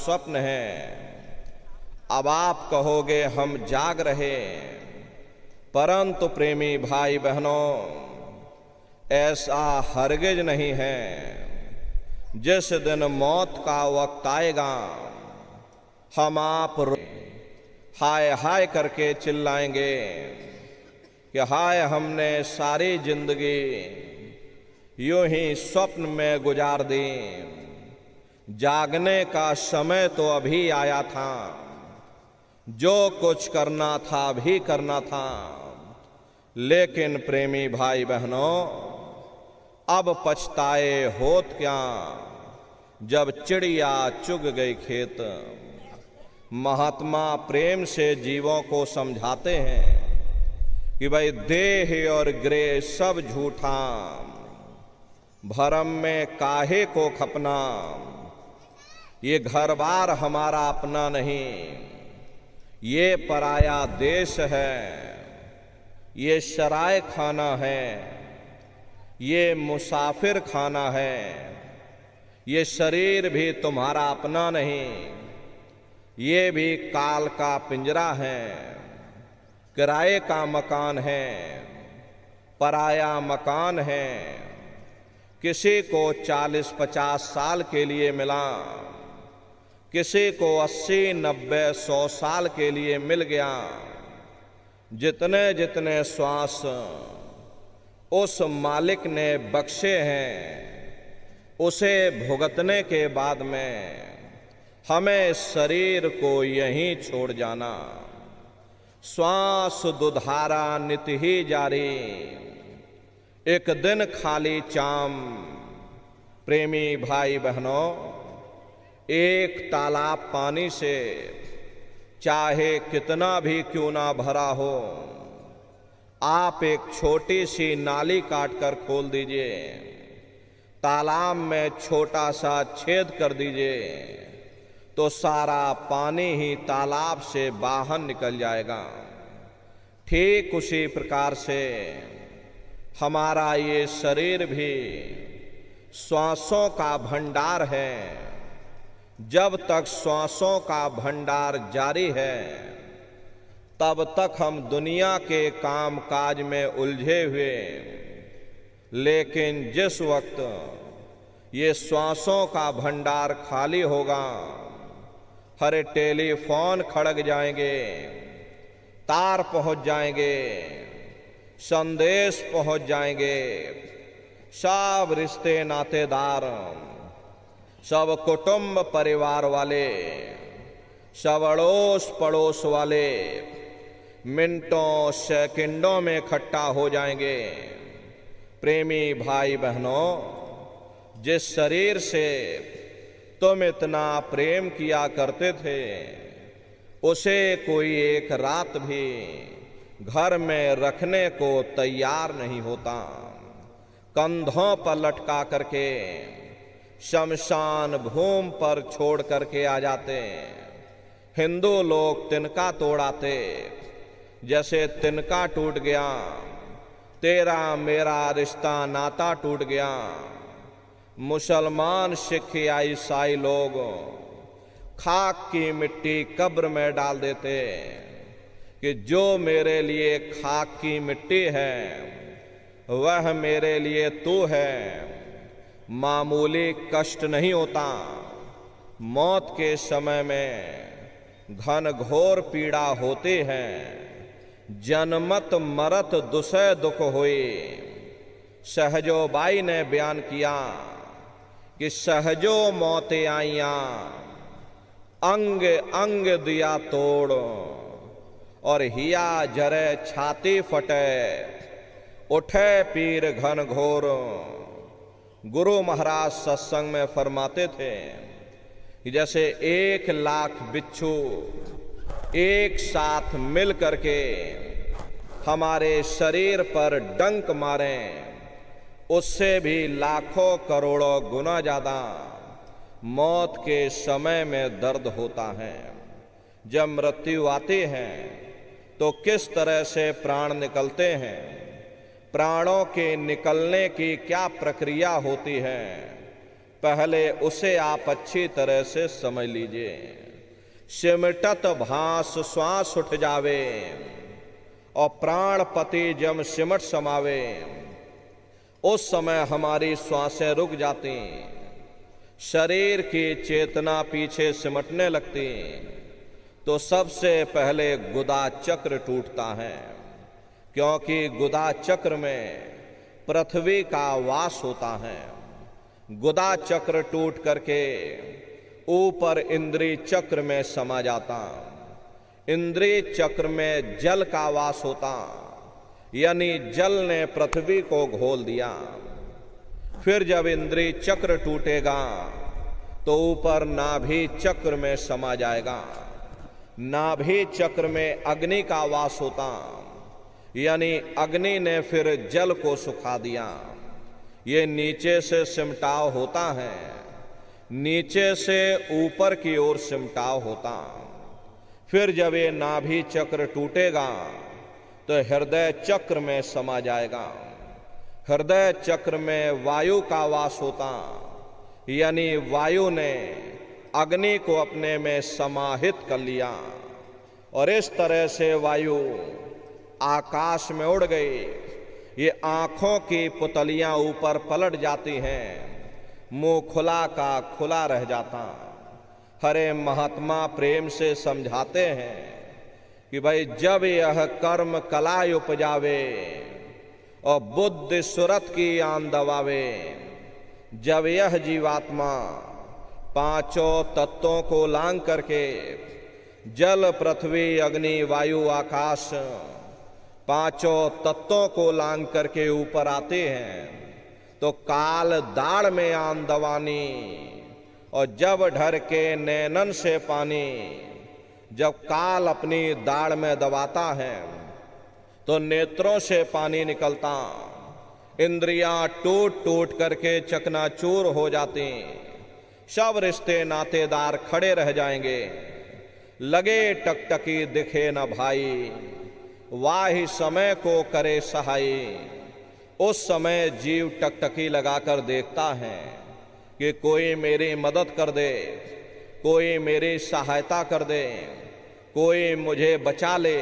स्वप्न है। अब आप कहोगे हम जाग रहे, परंतु प्रेमी भाई बहनों, ऐसा हरगिज नहीं है। जिस दिन मौत का वक्त आएगा, हम आप हाय हाय करके चिल्लाएंगे कि हाय, हमने सारी जिंदगी यूं ही स्वप्न में गुजार दी। जागने का समय तो अभी आया था, जो कुछ करना था भी करना था। लेकिन प्रेमी भाई बहनों, अब पछताए होत क्या, जब चिड़िया चुग गई खेत। महात्मा प्रेम से जीवों को समझाते हैं कि भाई देह और ग्रह सब झूठा, भरम में काहे को खपना। ये घर बार हमारा अपना नहीं, ये पराया देश है। ये शराय खाना है, ये मुसाफिर खाना है। ये शरीर भी तुम्हारा अपना नहीं, ये भी काल का पिंजरा है। किराए का मकान है, पराया मकान है। किसी को 40-50 साल के लिए मिला, किसी को 80-90-100 साल के लिए मिल गया। जितने जितने श्वास उस मालिक ने बख्शे हैं, उसे भुगतने के बाद में हमें शरीर को यहीं छोड़ जाना। श्वास दुधारा नित ही जारी, एक दिन खाली चाम। प्रेमी भाई बहनों, एक तालाब पानी से चाहे कितना भी क्यों ना भरा हो, आप एक छोटी सी नाली काटकर खोल दीजिए, तालाब में छोटा सा छेद कर दीजिए, तो सारा पानी ही तालाब से बाहर निकल जाएगा। ठीक उसी प्रकार से हमारा ये शरीर भी श्वासों का भंडार है। जब तक श्वासों का भंडार जारी है, तब तक हम दुनिया के काम काज में उलझे हुए। लेकिन जिस वक्त ये श्वासों का भंडार खाली होगा, हर टेलीफोन खड़क जाएंगे, तार पहुंच जाएंगे, संदेश पहुंच जाएंगे, सब रिश्ते नातेदार, सब कुटुंब परिवार वाले, सब अड़ोस पड़ोस वाले मिनटों सेकंडों में इकट्ठा हो जाएंगे। प्रेमी भाई बहनों, जिस शरीर से तुम इतना प्रेम किया करते थे, उसे कोई एक रात भी घर में रखने को तैयार नहीं होता। कंधों पर लटका करके शमशान भूमि पर छोड़ करके आ जाते। हिंदू लोग तिनका तोड़ाते, जैसे तिनका टूट गया, तेरा मेरा रिश्ता नाता टूट गया। मुसलमान, सिख या ईसाई लोग खाक की मिट्टी कब्र में डाल देते कि जो मेरे लिए खाक की मिट्टी है, वह मेरे लिए तू है। मामूली कष्ट नहीं होता, मौत के समय में घन घोर पीड़ा होती है। जन्मत मरत दुसै दुख हुई। सहजोबाई ने बयान किया कि सहजो मौतें आईया, अंग अंग दिया तोड़, और हिया जरे छाती फटे, उठे पीर घन घोर। गुरु महाराज सत्संग में फरमाते थे कि जैसे 1,00,000 बिच्छू एक साथ मिल करके हमारे शरीर पर डंक मारें, उससे भी लाखों करोड़ों गुना ज्यादा मौत के समय में दर्द होता है। जब मृत्यु आती है तो किस तरह से प्राण निकलते हैं, प्राणों के निकलने की क्या प्रक्रिया होती है, पहले उसे आप अच्छी तरह से समझ लीजिए। सिमटत भास श्वास उठ जावे और प्राणपति जम सिमट समावे, उस समय हमारी श्वासें रुक जाती, शरीर की चेतना पीछे सिमटने लगती, तो सबसे पहले गुदा चक्र टूटता है, क्योंकि गुदा चक्र में पृथ्वी का वास होता है। गुदा चक्र टूट करके ऊपर इंद्रिय चक्र में समा जाता, इंद्रिय चक्र में जल का वास होता, यानी जल ने पृथ्वी को घोल दिया। फिर जब इंद्रिय चक्र टूटेगा तो ऊपर नाभि चक्र में समा जाएगा, नाभि चक्र में अग्नि का वास होता, यानी अग्नि ने फिर जल को सुखा दिया। ये नीचे से सिमटाव होता है, नीचे से ऊपर की ओर सिमटाव होता। फिर जब ये नाभि चक्र टूटेगा तो हृदय चक्र में समा जाएगा, हृदय चक्र में वायु का वास होता, यानी वायु ने अग्नि को अपने में समाहित कर लिया और इस तरह से वायु आकाश में उड़ गई। ये आंखों की पुतलियां ऊपर पलट जाती हैं, मुंह खुला का खुला रह जाता। हरे महात्मा प्रेम से समझाते हैं कि भाई जब यह कर्म कला उपजावे और बुद्धि सुरत की आन दबावे, जब यह जीवात्मा पांचों तत्वों को लांग करके जल पृथ्वी अग्नि वायु आकाश पांचों तत्वों को लांग करके ऊपर आते हैं, तो काल दाढ़ में आन दवानी और जब ढर के नैनन से पानी, जब काल अपनी दाढ़ में दबाता है तो नेत्रों से पानी निकलता, इंद्रियां टूट टूट करके चकनाचूर हो जाती, सब रिश्ते नातेदार खड़े रह जाएंगे। लगे टकटकी दिखे न भाई, वाही समय को करे सहाय। उस समय जीव टकटकी लगाकर देखता है कि कोई मेरी मदद कर दे, कोई मेरी सहायता कर दे, कोई मुझे बचा ले।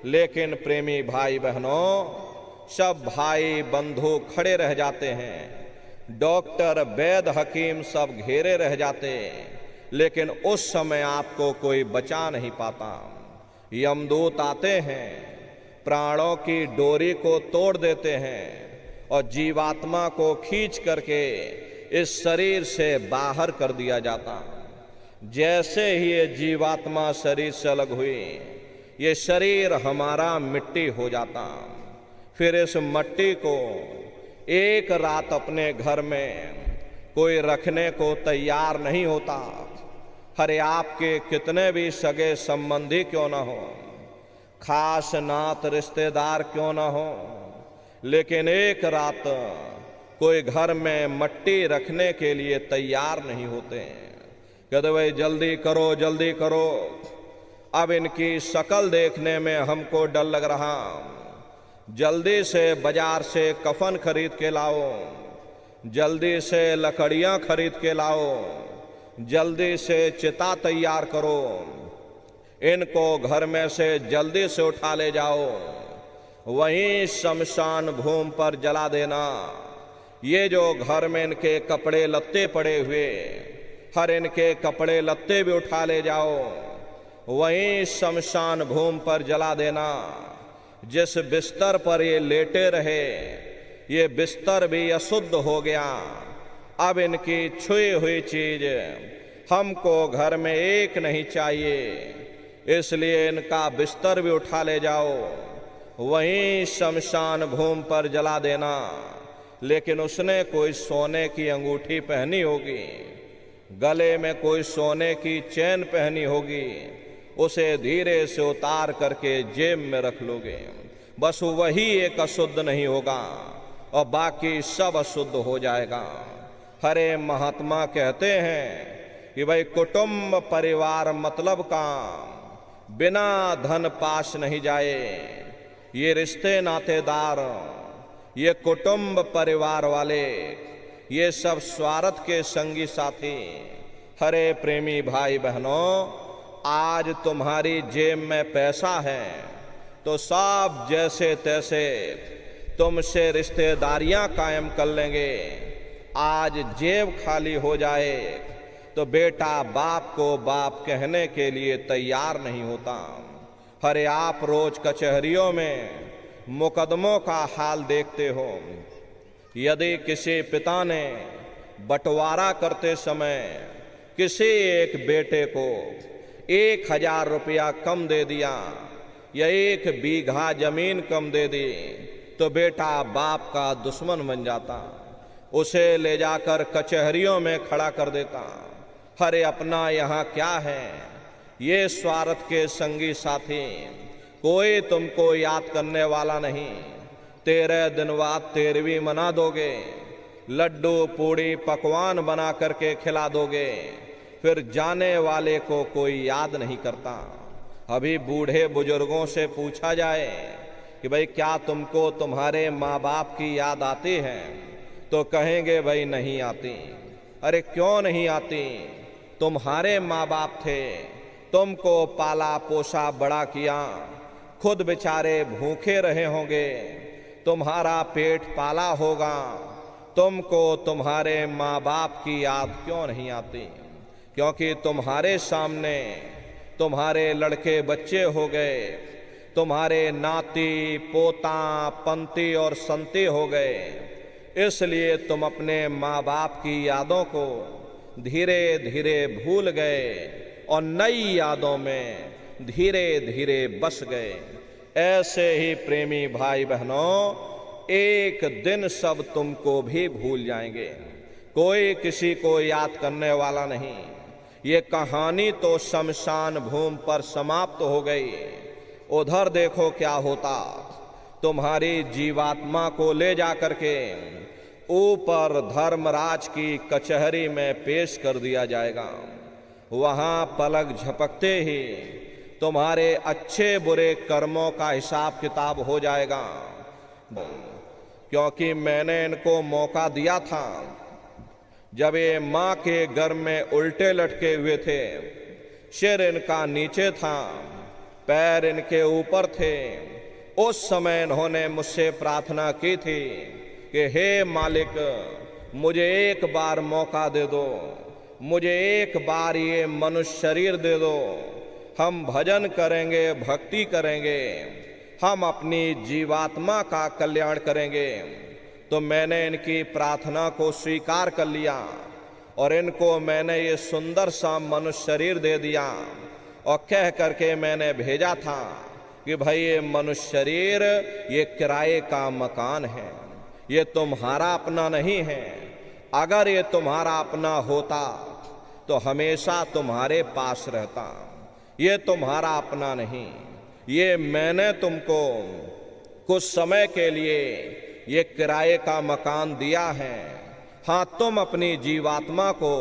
लेकिन प्रेमी भाई बहनों, सब भाई बंधु खड़े रह जाते हैं, डॉक्टर वैद्य हकीम सब घेरे रह जाते, लेकिन उस समय आपको कोई बचा नहीं पाता। यमदूत आते हैं, प्राणों की डोरी को तोड़ देते हैं और जीवात्मा को खींच करके इस शरीर से बाहर कर दिया जाता। जैसे ही ये जीवात्मा शरीर से अलग हुई, ये शरीर हमारा मिट्टी हो जाता। फिर इस मिट्टी को एक रात अपने घर में कोई रखने को तैयार नहीं होता। हरे आपके कितने भी सगे संबंधी क्यों ना हो, खास नात रिश्तेदार क्यों ना हो, लेकिन एक रात कोई घर में मट्टी रखने के लिए तैयार नहीं होते। कहते भाई जल्दी करो जल्दी करो, अब इनकी शक्ल देखने में हमको डर लग रहा, जल्दी से बाजार से कफन खरीद के लाओ, जल्दी से लकड़ियां खरीद के लाओ, जल्दी से चिता तैयार करो, इनको घर में से जल्दी से उठा ले जाओ, वहीं शमशान भूमि पर जला देना। ये जो घर में इनके कपड़े लत्ते पड़े हुए, हर इनके कपड़े लत्ते भी उठा ले जाओ, वहीं शमशान भूमि पर जला देना। जिस बिस्तर पर ये लेटे रहे, ये बिस्तर भी अशुद्ध हो गया। अब इनकी छुई हुई चीज हमको घर में एक नहीं चाहिए, इसलिए इनका बिस्तर भी उठा ले जाओ, वहीं शमशान भूमि पर जला देना। लेकिन उसने कोई सोने की अंगूठी पहनी होगी, गले में कोई सोने की चैन पहनी होगी, उसे धीरे से उतार करके जेब में रख लोगे। बस वही एक अशुद्ध नहीं होगा और बाकी सब अशुद्ध हो जाएगा। हरे महात्मा कहते हैं कि भाई कुटुंब परिवार मतलब काम, बिना धन पास नहीं जाए। ये रिश्ते नातेदार, ये कुटुंब परिवार वाले, ये सब स्वार्थ के संगी साथी। हरे प्रेमी भाई बहनों, आज तुम्हारी जेब में पैसा है तो सब जैसे तैसे तुमसे रिश्तेदारियां कायम कर लेंगे। आज जेब खाली हो जाए तो बेटा बाप को बाप कहने के लिए तैयार नहीं होता। अरे आप रोज कचहरियों में मुकदमों का हाल देखते हो। यदि किसी पिता ने बंटवारा करते समय किसी एक बेटे को 1000 रुपया कम दे दिया या 1 बीघा जमीन कम दे दी तो बेटा बाप का दुश्मन बन जाता, उसे ले जाकर कचहरियों में खड़ा कर देता। अरे अपना यहाँ क्या है, ये स्वार्थ के संगी साथी, कोई तुमको याद करने वाला नहीं। 13 दिन बाद 13वीं मना दोगे, लड्डू पूड़ी पकवान बना करके खिला दोगे, फिर जाने वाले को कोई याद नहीं करता। अभी बूढ़े बुजुर्गों से पूछा जाए कि भाई क्या तुमको तुम्हारे माँ बाप की याद आती है, तो कहेंगे भाई नहीं आती। अरे क्यों नहीं आती, तुम्हारे माँ बाप थे, तुमको पाला पोसा बड़ा किया, खुद बेचारे भूखे रहे होंगे, तुम्हारा पेट पाला होगा, तुमको तुम्हारे माँ बाप की याद क्यों नहीं आती? क्योंकि तुम्हारे सामने तुम्हारे लड़के बच्चे हो गए, तुम्हारे नाती पोता पंती और संती हो गए, इसलिए तुम अपने माँ बाप की यादों को धीरे धीरे भूल गए और नई यादों में धीरे धीरे बस गए। ऐसे ही प्रेमी भाई बहनों, एक दिन सब तुमको भी भूल जाएंगे, कोई किसी को याद करने वाला नहीं। ये कहानी तो शमशान भूमि पर समाप्त हो गई। उधर देखो क्या होता, तुम्हारी जीवात्मा को ले जा करके ऊपर धर्मराज की कचहरी में पेश कर दिया जाएगा। वहां पलक झपकते ही तुम्हारे अच्छे बुरे कर्मों का हिसाब किताब हो जाएगा। क्योंकि मैंने इनको मौका दिया था, जब ये माँ के गर्भ में उल्टे लटके हुए थे, सिर इनका नीचे था, पैर इनके ऊपर थे, उस समय इन्होंने मुझसे प्रार्थना की थी कि हे मालिक, मुझे एक बार मौका दे दो, मुझे एक बार ये मनुष्य शरीर दे दो, हम भजन करेंगे, भक्ति करेंगे, हम अपनी जीवात्मा का कल्याण करेंगे। तो मैंने इनकी प्रार्थना को स्वीकार कर लिया और इनको मैंने ये सुंदर सा मनुष्य शरीर दे दिया और कह करके मैंने भेजा था कि भाई ये मनुष्य शरीर ये किराए का मकान है, ये तुम्हारा अपना नहीं है। अगर ये तुम्हारा अपना होता तो हमेशा तुम्हारे पास रहता। ये तुम्हारा अपना नहीं, ये मैंने तुमको कुछ समय के लिए ये किराए का मकान दिया है। हाँ, तुम अपनी जीवात्मा को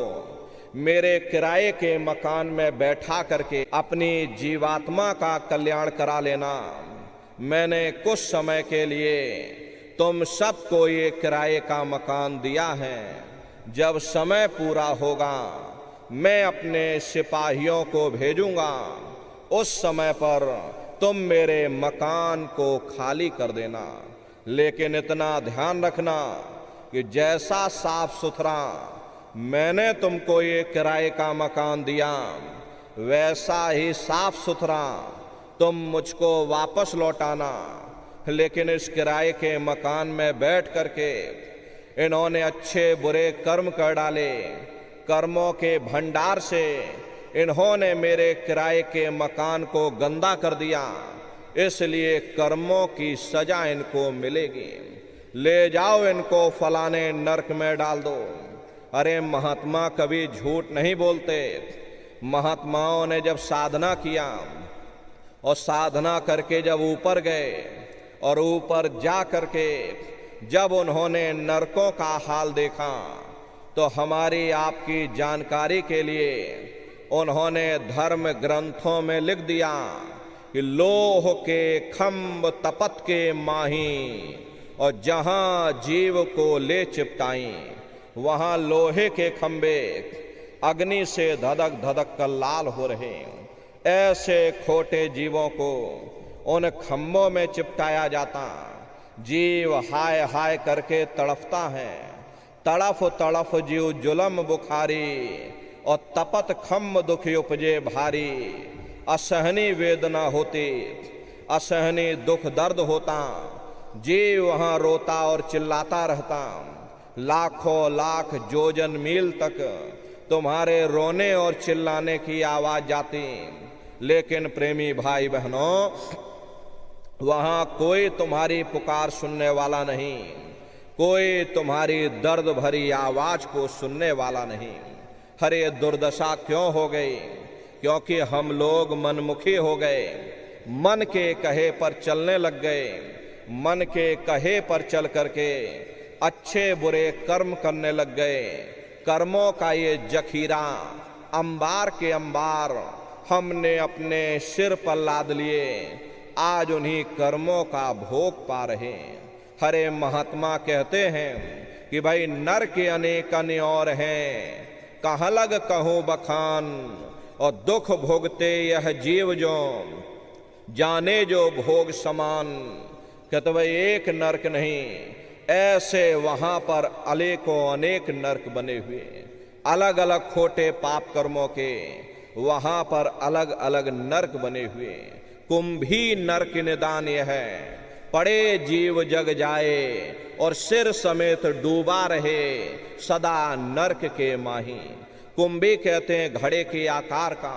मेरे किराए के मकान में बैठा करके अपनी जीवात्मा का कल्याण करा लेना। मैंने कुछ समय के लिए तुम सबको ये किराए का मकान दिया है। जब समय पूरा होगा मैं अपने सिपाहियों को भेजूंगा, उस समय पर तुम मेरे मकान को खाली कर देना। लेकिन इतना ध्यान रखना कि जैसा साफ सुथरा मैंने तुमको ये किराए का मकान दिया, वैसा ही साफ सुथरा तुम मुझको वापस लौटाना। लेकिन इस किराए के मकान में बैठ करके इन्होंने अच्छे बुरे कर्म कर डाले, कर्मों के भंडार से इन्होंने मेरे किराए के मकान को गंदा कर दिया, इसलिए कर्मों की सजा इनको मिलेगी। ले जाओ इनको फलाने नरक में डाल दो। अरे महात्मा कभी झूठ नहीं बोलते। महात्माओं ने जब साधना किया और साधना करके जब ऊपर गए और ऊपर जा करके जब उन्होंने नरकों का हाल देखा, तो हमारी आपकी जानकारी के लिए उन्होंने धर्म ग्रंथों में लिख दिया कि लोह के खम्भ तपत के माही और जहां जीव को ले चिपटाई। वहां लोहे के खंबे अग्नि से धधक धधक कर लाल हो रहे। ऐसे खोटे जीवों को उन खंभों में चिपटाया जाता। जीव हाय हाय करके तड़फता है। तड़फ तड़फ जीव जुलम बुखारी, और तपत खम्भ दुख उपजे भारी। असहनी वेदना होती, असहनी दुख दर्द होता। जीव वहां रोता और चिल्लाता रहता। लाखों लाख जोजन मील तक तुम्हारे रोने और चिल्लाने की आवाज जाती, लेकिन प्रेमी भाई बहनों, वहां कोई तुम्हारी पुकार सुनने वाला नहीं, कोई तुम्हारी दर्द भरी आवाज को सुनने वाला नहीं। अरे दुर्दशा क्यों हो गई? क्योंकि हम लोग मनमुखी हो गए, मन के कहे पर चलने लग गए। मन के कहे पर चल करके अच्छे बुरे कर्म करने लग गए। कर्मों का ये जखीरा अंबार के अंबार हमने अपने सिर पर लाद लिए। आज उन्हीं कर्मों का भोग पा रहे। हरे महात्मा कहते हैं कि भाई नर के अनेक अन्य और हैं, कहाँ लग कहूँ बखान। और दुख भोगते यह जीव जो जाने जो भोग समान। कहते भाई एक नरक नहीं, ऐसे वहां पर अनेकों अनेक नरक बने हुए। अलग अलग खोटे पाप कर्मों के वहां पर अलग अलग नरक बने हुए। कुंभी नरक निदान यह है, पड़े जीव जग जाए और सिर समेत डूबा रहे सदा नरक के माही। कुंभी कहते हैं घड़े के आकार का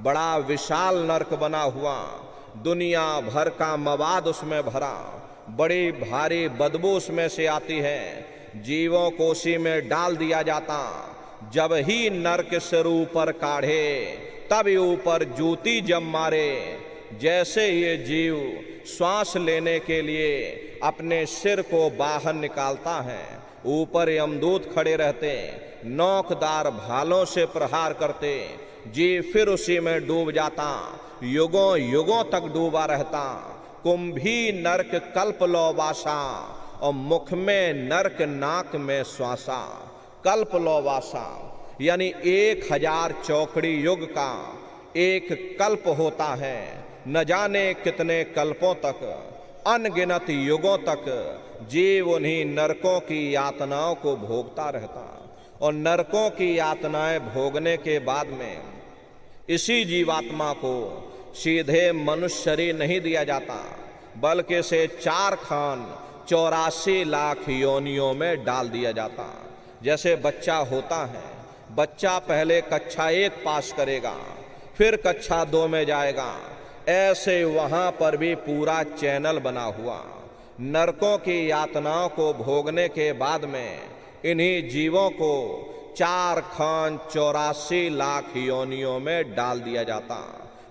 बड़ा विशाल नरक बना हुआ, दुनिया भर का मवाद उसमें भरा, बड़ी भारी बदबू उसमें से आती है। जीवों को उसी में डाल दिया जाता। जब ही नरक सिर ऊपर काढ़े तब ऊपर जूती जम मारे। जैसे ये जीव श्वास लेने के लिए अपने सिर को बाहर निकालता है, ऊपर यमदूत खड़े रहते, नोकदार भालों से प्रहार करते। जीव फिर उसी में डूब जाता, युगों युगों तक डूबा रहता। कुंभी नरक कल्प लो वासा, और मुख में नरक नाक में श्वासा। कल्प लो वासा यानी 1000 चौकड़ी युग का एक कल्प होता है। न जाने कितने कल्पों तक, अनगिनत युगों तक जीव उन्हीं नरकों की यातनाओं को भोगता रहता। और नरकों की यातनाएं भोगने के बाद में इसी जीवात्मा को सीधे मनुष्य शरीर नहीं दिया जाता, बल्कि से 4 खान 84 लाख योनियों में डाल दिया जाता। जैसे बच्चा होता है, बच्चा पहले कक्षा 1 पास करेगा, फिर कक्षा 2 में जाएगा। ऐसे वहां पर भी पूरा चैनल बना हुआ। नरकों की यातनाओं को भोगने के बाद में इन्हीं जीवों को 4 खान 84 लाख योनियों में डाल दिया जाता।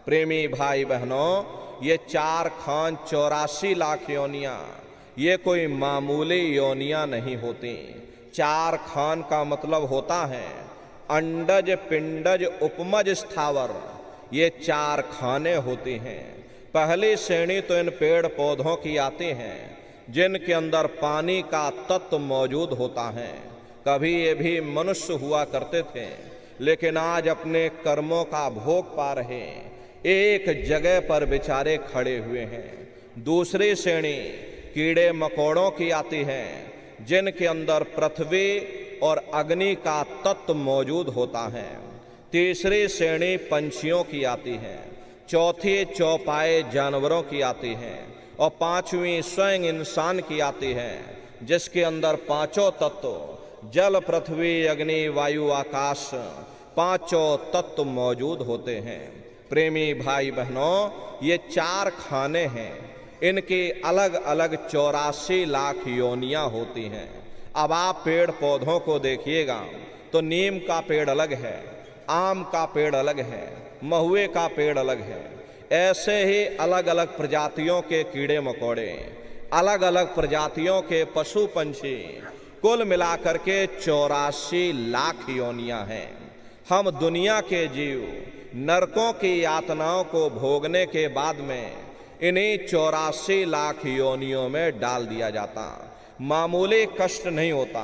प्रेमी भाई बहनों, ये 4 खान 84 लाख योनियां ये कोई मामूली योनियां नहीं होती। 4 खान का मतलब होता है अंडज पिंडज उपमज स्थावर, ये 4 खाने होती हैं। पहली श्रेणी तो इन पेड़ पौधों की आती हैं जिनके अंदर पानी का तत्व मौजूद होता है। कभी ये भी मनुष्य हुआ करते थे, लेकिन आज अपने कर्मों का भोग पा रहे, एक जगह पर बेचारे खड़े हुए हैं। दूसरी श्रेणी कीड़े मकोड़ों की आती है जिनके अंदर पृथ्वी और अग्नि का तत्व मौजूद होता है। तीसरी श्रेणी पंछियों की आती है। चौथी चौपाए जानवरों की आती है। और 5वीं स्वयं इंसान की आती है, जिसके अंदर 5 तत्व जल पृथ्वी अग्नि वायु आकाश 5 तत्व मौजूद होते हैं। प्रेमी भाई बहनों, ये 4 खाने हैं, इनकी अलग अलग 84 लाख योनियां होती हैं। अब आप पेड़ पौधों को देखिएगा तो नीम का पेड़ अलग है, आम का पेड़ अलग है, महुए का पेड़ अलग है। ऐसे ही अलग अलग प्रजातियों के कीड़े मकोड़े, अलग अलग प्रजातियों के पशु पंछी, कुल मिलाकर के 84 लाख योनियां हैं। हम दुनिया के जीव नरकों की यातनाओं को भोगने के बाद में इन्हीं 84 लाख योनियों में डाल दिया जाता। मामूली कष्ट नहीं होता,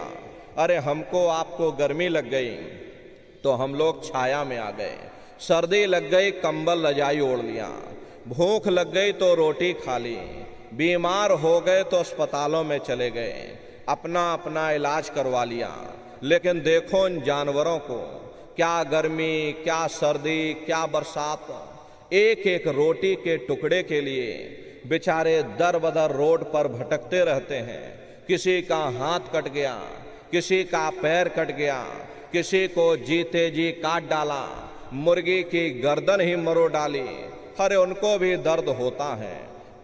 अरे हमको आपको गर्मी लग गई तो हम लोग छाया में आ गए, सर्दी लग गई कंबल रजाई ओढ़ लिया, भूख लग गई तो रोटी खा ली, बीमार हो गए तो अस्पतालों में चले गए, अपना अपना इलाज करवा लिया। लेकिन देखो इन जानवरों को, क्या गर्मी, क्या सर्दी, क्या बरसात, एक एक रोटी के टुकड़े के लिए बेचारे दर बदर रोड पर भटकते रहते हैं। किसी का हाथ कट गया, किसी का पैर कट गया, किसी को जीते जी काट डाला, मुर्गी की गर्दन ही मरोड़ डाली। अरे उनको भी दर्द होता है,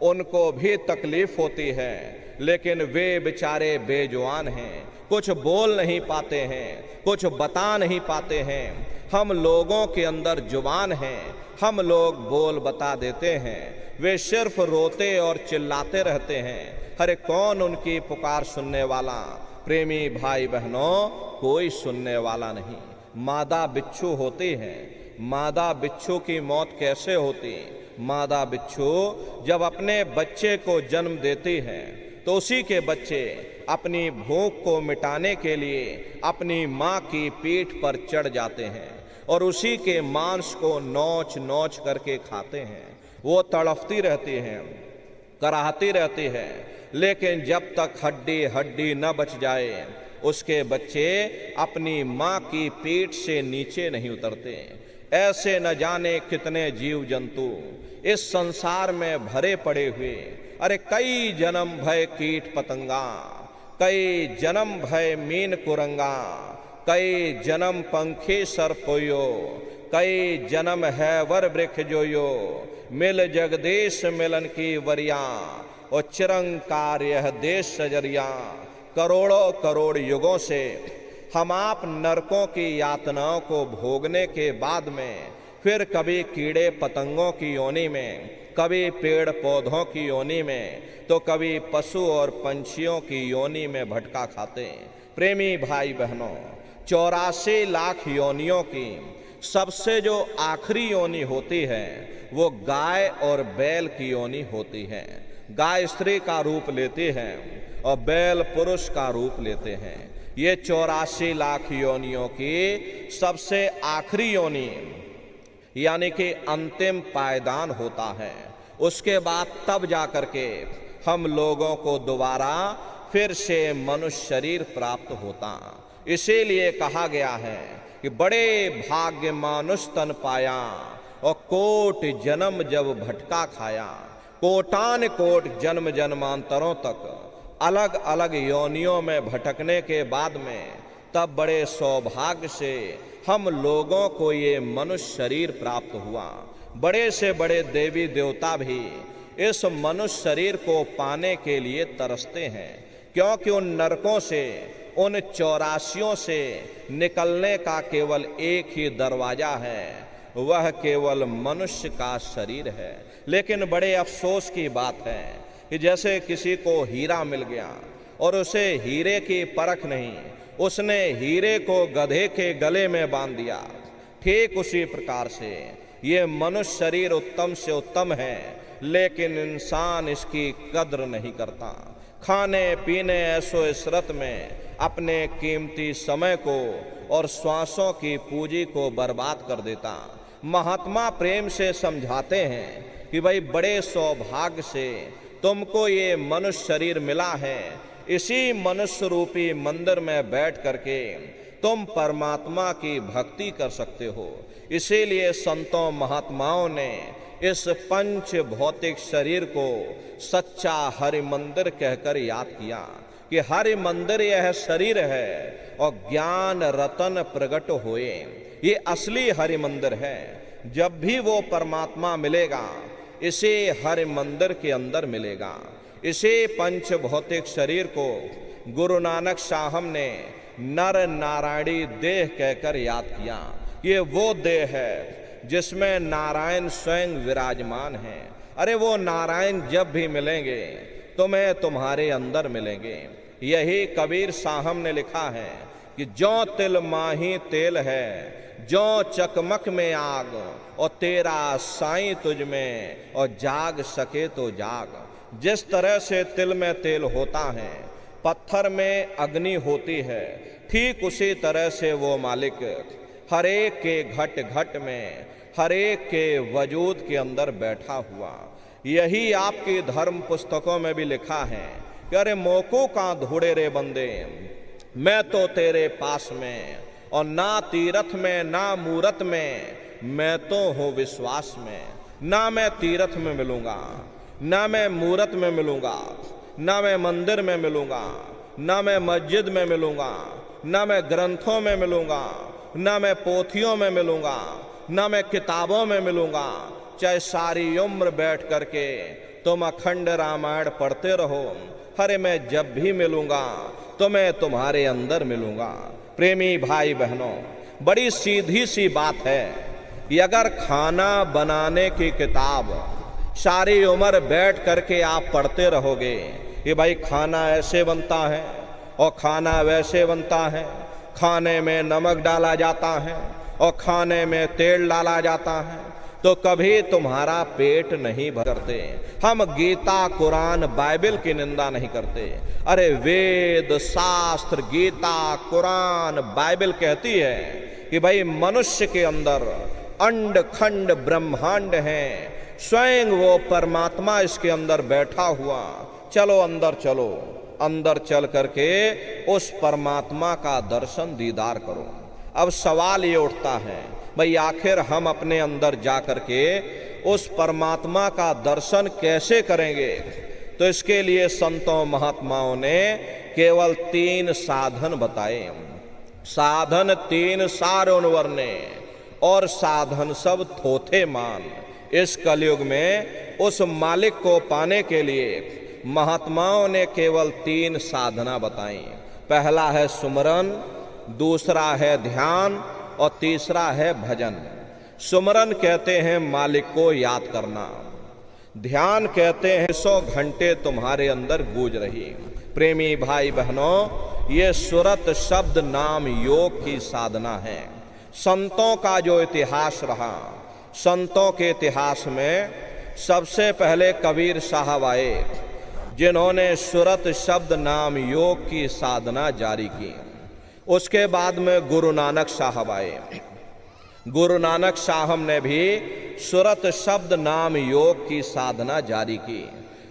उनको भी तकलीफ होती है, लेकिन वे बेचारे बेजुबान हैं, कुछ बोल नहीं पाते हैं, कुछ बता नहीं पाते हैं। हम लोगों के अंदर जुबान है, हम लोग बोल बता देते हैं, वे सिर्फ रोते और चिल्लाते रहते हैं। अरे कौन उनकी पुकार सुनने वाला? प्रेमी भाई बहनों, कोई सुनने वाला नहीं। मादा बिच्छू होती है, मादा बिच्छू की मौत कैसे होती? मादा बिच्छू जब अपने बच्चे को जन्म देती है तो उसी के बच्चे अपनी भूख को मिटाने के लिए अपनी माँ की पीठ पर चढ़ जाते हैं और उसी के मांस को नोच नोच करके खाते हैं। वो तड़फती रहती हैं, कराहती रहती है, लेकिन जब तक हड्डी हड्डी न बच जाए उसके बच्चे अपनी माँ की पीठ से नीचे नहीं उतरते। ऐसे न जाने कितने जीव जंतु इस संसार में भरे पड़े हुए। अरे कई जन्म भय कीट पतंगा, कई जन्म भय मीन कुरंगा, कई जन्म पंखी सरपोयो, कई जन्म है वर वृक्ष जोयो, मिल जगदीश मिलन की वरिया और चिरंकार यह देश सजरिया। करोड़ों करोड़ युगों से हम आप नरकों की यातनाओं को भोगने के बाद में फिर कभी कीड़े पतंगों की योनि में, कभी पेड़ पौधों की योनि में, तो कभी पशु और पंछियों की योनि में भटका खाते हैं। प्रेमी भाई बहनों, 84 लाख योनियों की सबसे जो आखिरी योनि होती है वो गाय और बैल की योनि होती है। गाय स्त्री का रूप लेती है और बैल पुरुष का रूप लेते हैं। ये 84 लाख योनियों की सबसे आखिरी योनि यानी कि अंतिम पायदान होता है। उसके बाद तब जाकर के हम लोगों को दोबारा फिर से मनुष्य शरीर प्राप्त होता। इसीलिए कहा गया है कि बड़े भाग्य मानुष तन पाया और कोट जन्म जब भटका खाया। कोटान कोट जन्म जन्मांतरों तक अलग अलग योनियों में भटकने के बाद में तब बड़े सौभाग्य से हम लोगों को ये मनुष्य शरीर प्राप्त हुआ। बड़े से बड़े देवी देवता भी इस मनुष्य शरीर को पाने के लिए तरसते हैं, क्योंकि उन नरकों से, उन 84 से निकलने का केवल एक ही दरवाजा है, वह केवल मनुष्य का शरीर है। लेकिन बड़े अफसोस की बात है कि जैसे किसी को हीरा मिल गया और उसे हीरे की परख नहीं, उसने हीरे को गधे के गले में बांध दिया। ठीक उसी प्रकार से ये मनुष्य शरीर उत्तम से उत्तम है, लेकिन इंसान इसकी कद्र नहीं करता। खाने पीने ऐसो इशरत में अपने कीमती समय को और श्वासों की पूंजी को बर्बाद कर देता। महात्मा प्रेम से समझाते हैं कि भाई बड़े सौभाग्य से तुमको ये मनुष्य शरीर मिला है, इसी मनुष्य रूपी मंदिर में बैठ करके तुम परमात्मा की भक्ति कर सकते हो। इसीलिए संतों महात्माओं ने इस पंच भौतिक शरीर को सच्चा हरि मंदिर कहकर याद किया कि हरि मंदिर यह शरीर है और ज्ञान रतन प्रकट होए, ये असली हरि मंदिर है। जब भी वो परमात्मा मिलेगा इसे हरि मंदिर के अंदर मिलेगा। इसे पंच भौतिक शरीर को गुरु नानक साहब ने नर नारायणी देह कहकर याद किया। ये वो देह है जिसमें नारायण स्वयं विराजमान है। अरे वो नारायण जब भी मिलेंगे तुम्हें तुम्हारे अंदर मिलेंगे। यही कबीर साहब ने लिखा है कि जो तिल माही तेल है, जो चकमक में आग, और तेरा साईं तुझ में और जाग सके तो जाग। जिस तरह से तिल में तेल होता है, पत्थर में अग्नि होती है, ठीक उसी तरह से वो मालिक हर एक के घट घट में, हर एक के वजूद के अंदर बैठा हुआ। यही आपकी धर्म पुस्तकों में भी लिखा है कि अरे मोको का धूड़े रे बंदे, मैं तो तेरे पास में, और ना तीरथ में ना मूरत में, मैं तो हूँ विश्वास में। ना मैं तीरथ में मिलूंगा, ना मैं मूरत में मिलूंगा, ना मैं मंदिर में मिलूंगा, ना मैं मस्जिद में मिलूंगा, ना मैं ग्रंथों में मिलूंगा, ना मैं पोथियों में मिलूंगा, ना मैं किताबों में मिलूंगा। चाहे सारी उम्र बैठ करके तुम अखंड रामायण पढ़ते रहो, अरे मैं जब भी मिलूंगा तो मैं तुम्हारे अंदर मिलूंगा। प्रेमी भाई बहनों, बड़ी सीधी सी बात है, ये अगर खाना बनाने की किताब सारी उम्र बैठ करके आप पढ़ते रहोगे कि भाई खाना ऐसे बनता है और खाना वैसे बनता है, खाने में नमक डाला जाता है और खाने में तेल डाला जाता है, तो कभी तुम्हारा पेट नहीं भरते। हम गीता, कुरान, बाइबल की निंदा नहीं करते। अरे वेद, शास्त्र, गीता, कुरान, बाइबल कहती है कि भाई मनुष्य के अंदर अंड खंड ब्रह्मांड है, स्वयं वो परमात्मा इसके अंदर बैठा हुआ। चलो अंदर चलो, अंदर चल करके उस परमात्मा का दर्शन दीदार करो। अब सवाल ये उठता है, भाई आखिर हम अपने अंदर जा करके उस परमात्मा का दर्शन कैसे करेंगे? तो इसके लिए संतों महात्माओं ने केवल 3 साधन बताए। साधन 3 सारों वर्णे, और साधन सब थोथे मान। इस कलयुग में उस मालिक को पाने के लिए महात्माओं ने केवल 3 साधना बताई। पहला है सुमरन, दूसरा है ध्यान और तीसरा है भजन। सुमरन कहते हैं मालिक को याद करना, ध्यान कहते हैं 100 घंटे तुम्हारे अंदर गूंज रही। प्रेमी भाई बहनों, ये सुरत शब्द नाम योग की साधना है। संतों का जो इतिहास रहा, संतों के इतिहास में सबसे पहले कबीर साहब आए, जिन्होंने सुरत शब्द नाम योग की साधना जारी की। उसके बाद में गुरु नानक साहब आए। गुरु नानक साहब ने भी सुरत शब्द नाम योग की साधना जारी की।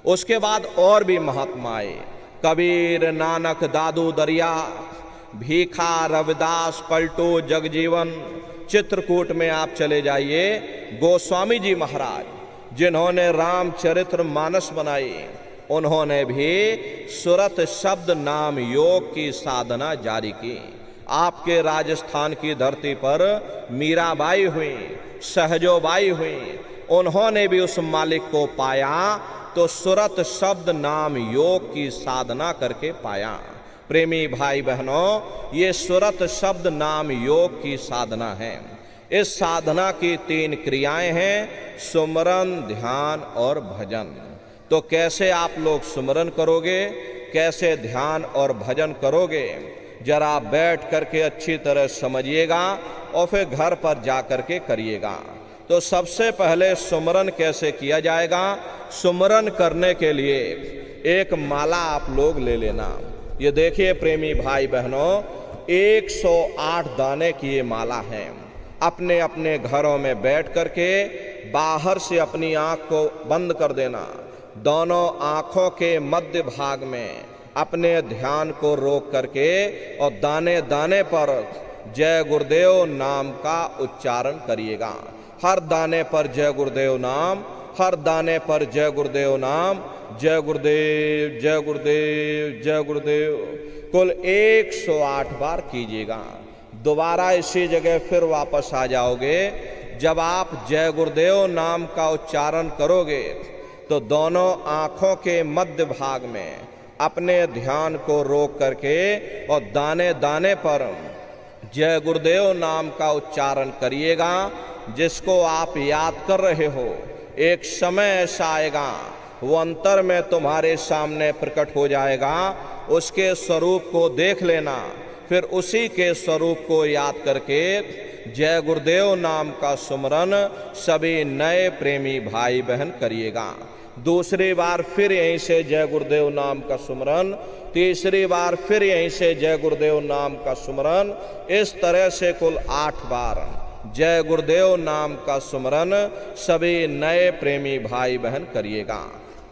उसके बाद और भी महात्मा आए, कबीर, नानक, दादू दरिया, भीखा, रविदास, पलटू, जगजीवन। चित्रकूट में आप चले जाइए, गोस्वामी जी महाराज, जिन्होंने रामचरित्र मानस बनाई, उन्होंने भी सुरत शब्द नाम योग की साधना जारी की। आपके राजस्थान की धरती पर मीराबाई हुई, सहजोबाई हुई, उन्होंने भी उस मालिक को पाया तो सुरत शब्द नाम योग की साधना करके पाया। प्रेमी भाई बहनों, ये सुरत शब्द नाम योग की साधना है। इस साधना की 3 क्रियाएं हैं, सुमरन, ध्यान और भजन। तो कैसे आप लोग सुमरन करोगे, कैसे ध्यान और भजन करोगे, जरा बैठ करके अच्छी तरह समझिएगा और फिर घर पर जा करके करिएगा। तो सबसे पहले सुमरन कैसे किया जाएगा? सुमरन करने के लिए एक माला आप लोग ले लेना। ये देखिए प्रेमी भाई बहनों, 108 दाने की ये माला है। अपने अपने घरों में बैठ करके बाहर से अपनी आंख को बंद कर देना, दोनों आंखों के मध्य भाग में अपने ध्यान को रोक करके और दाने दाने पर जय गुरुदेव नाम का उच्चारण करिएगा। हर दाने पर जय गुरुदेव नाम, हर दाने पर जय गुरुदेव नाम, जय गुरुदेव, जय गुरुदेव, जय गुरुदेव, कुल 108 बार कीजिएगा। दोबारा इसी जगह फिर वापस आ जाओगे। जब आप जय गुरुदेव नाम का उच्चारण करोगे तो दोनों आंखों के मध्य भाग में अपने ध्यान को रोक करके और दाने दाने पर जय गुरुदेव नाम का उच्चारण करिएगा। जिसको आप याद कर रहे हो, एक समय ऐसा आएगा वो अंतर में तुम्हारे सामने प्रकट हो जाएगा। उसके स्वरूप को देख लेना, फिर उसी के स्वरूप को याद करके जय गुरुदेव नाम का सुमरन सभी नए प्रेमी भाई बहन करिएगा। दूसरी बार फिर यहीं से जय गुरुदेव नाम का सुमरन, तीसरी बार फिर यहीं से जय गुरुदेव नाम का सुमरन। इस तरह से कुल 8 बार जय गुरुदेव नाम का सुमरन सभी नए प्रेमी भाई बहन करिएगा।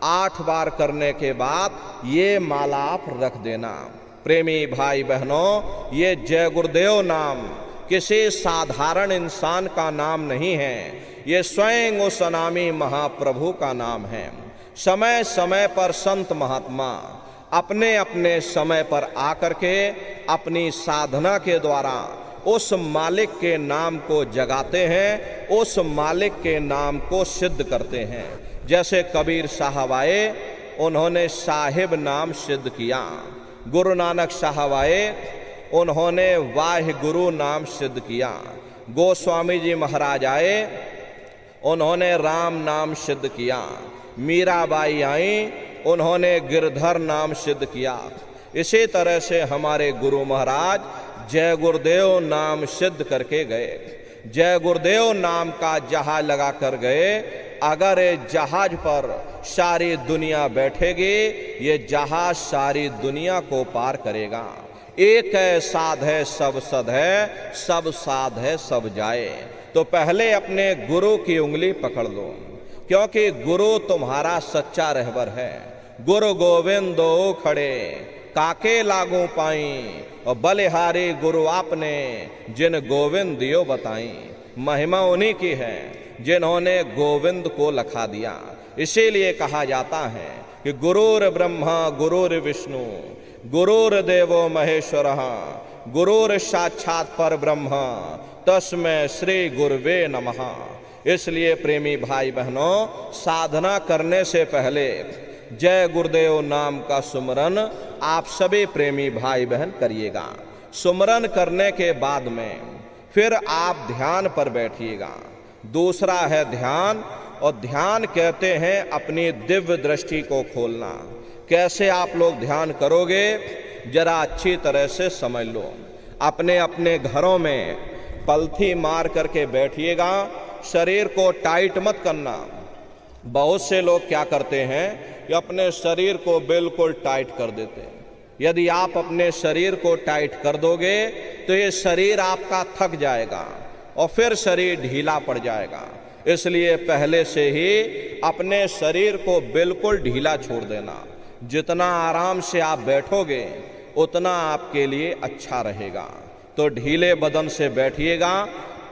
8 बार करने के बाद ये माला आप रख देना। प्रेमी भाई बहनों, ये जय गुरुदेव नाम किसी साधारण इंसान का नाम नहीं है, ये स्वयं उस अनामी महाप्रभु का नाम है। समय समय पर संत महात्मा अपने अपने समय पर आकर के अपनी साधना के द्वारा उस मालिक के नाम को जगाते हैं, उस मालिक के नाम को सिद्ध करते हैं। जैसे कबीर साहब आए, उन्होंने साहिब नाम सिद्ध किया। गुरु नानक साहब आए, उन्होंने वाहि गुरु नाम सिद्ध किया। गोस्वामी जी महाराज आए, उन्होंने राम नाम सिद्ध किया। मीराबाई आई, उन्होंने गिरधर नाम सिद्ध किया। इसी तरह से हमारे गुरु महाराज जय गुरुदेव नाम सिद्ध करके गए। जय गुरुदेव नाम का जहाज लगा कर गए। अगर ये जहाज पर सारी दुनिया बैठेगी, ये जहाज सारी दुनिया को पार करेगा। एक है साध है सब सद है, सब साध है सब जाए। तो पहले अपने गुरु की उंगली पकड़ लो, क्योंकि गुरु तुम्हारा सच्चा रहबर है। गुरु गोविंदो खड़े काके लागू पाई, और बलिहारी गुरु आपने जिन गोविंद दियो बताई। महिमा उन्हीं की है जिन्होंने गोविंद को लखा दिया। इसीलिए कहा जाता है कि गुरुर ब्रह्मा गुरुर विष्णु गुरुर देवो महेश्वर गुरुर साक्षात पर ब्रह्म तस्मै श्री गुरुवे नमः। इसलिए प्रेमी भाई बहनों, साधना करने से पहले जय गुरुदेव नाम का सुमरन आप सभी प्रेमी भाई बहन करिएगा। सुमरन करने के बाद में फिर आप ध्यान पर बैठिएगा। दूसरा है ध्यान, और ध्यान कहते हैं अपनी दिव्य दृष्टि को खोलना। कैसे आप लोग ध्यान करोगे, जरा अच्छी तरह से समझ लो। अपने अपने घरों में पलथी मार करके बैठिएगा, शरीर को टाइट मत करना। बहुत से लोग क्या करते हैं कि अपने शरीर को बिल्कुल टाइट कर देते हैं। यदि आप अपने शरीर को टाइट कर दोगे तो ये शरीर आपका थक जाएगा और फिर शरीर ढीला पड़ जाएगा। इसलिए पहले से ही अपने शरीर को बिल्कुल ढीला छोड़ देना। जितना आराम से आप बैठोगे उतना आपके लिए अच्छा रहेगा। तो ढीले बदन से बैठिएगा।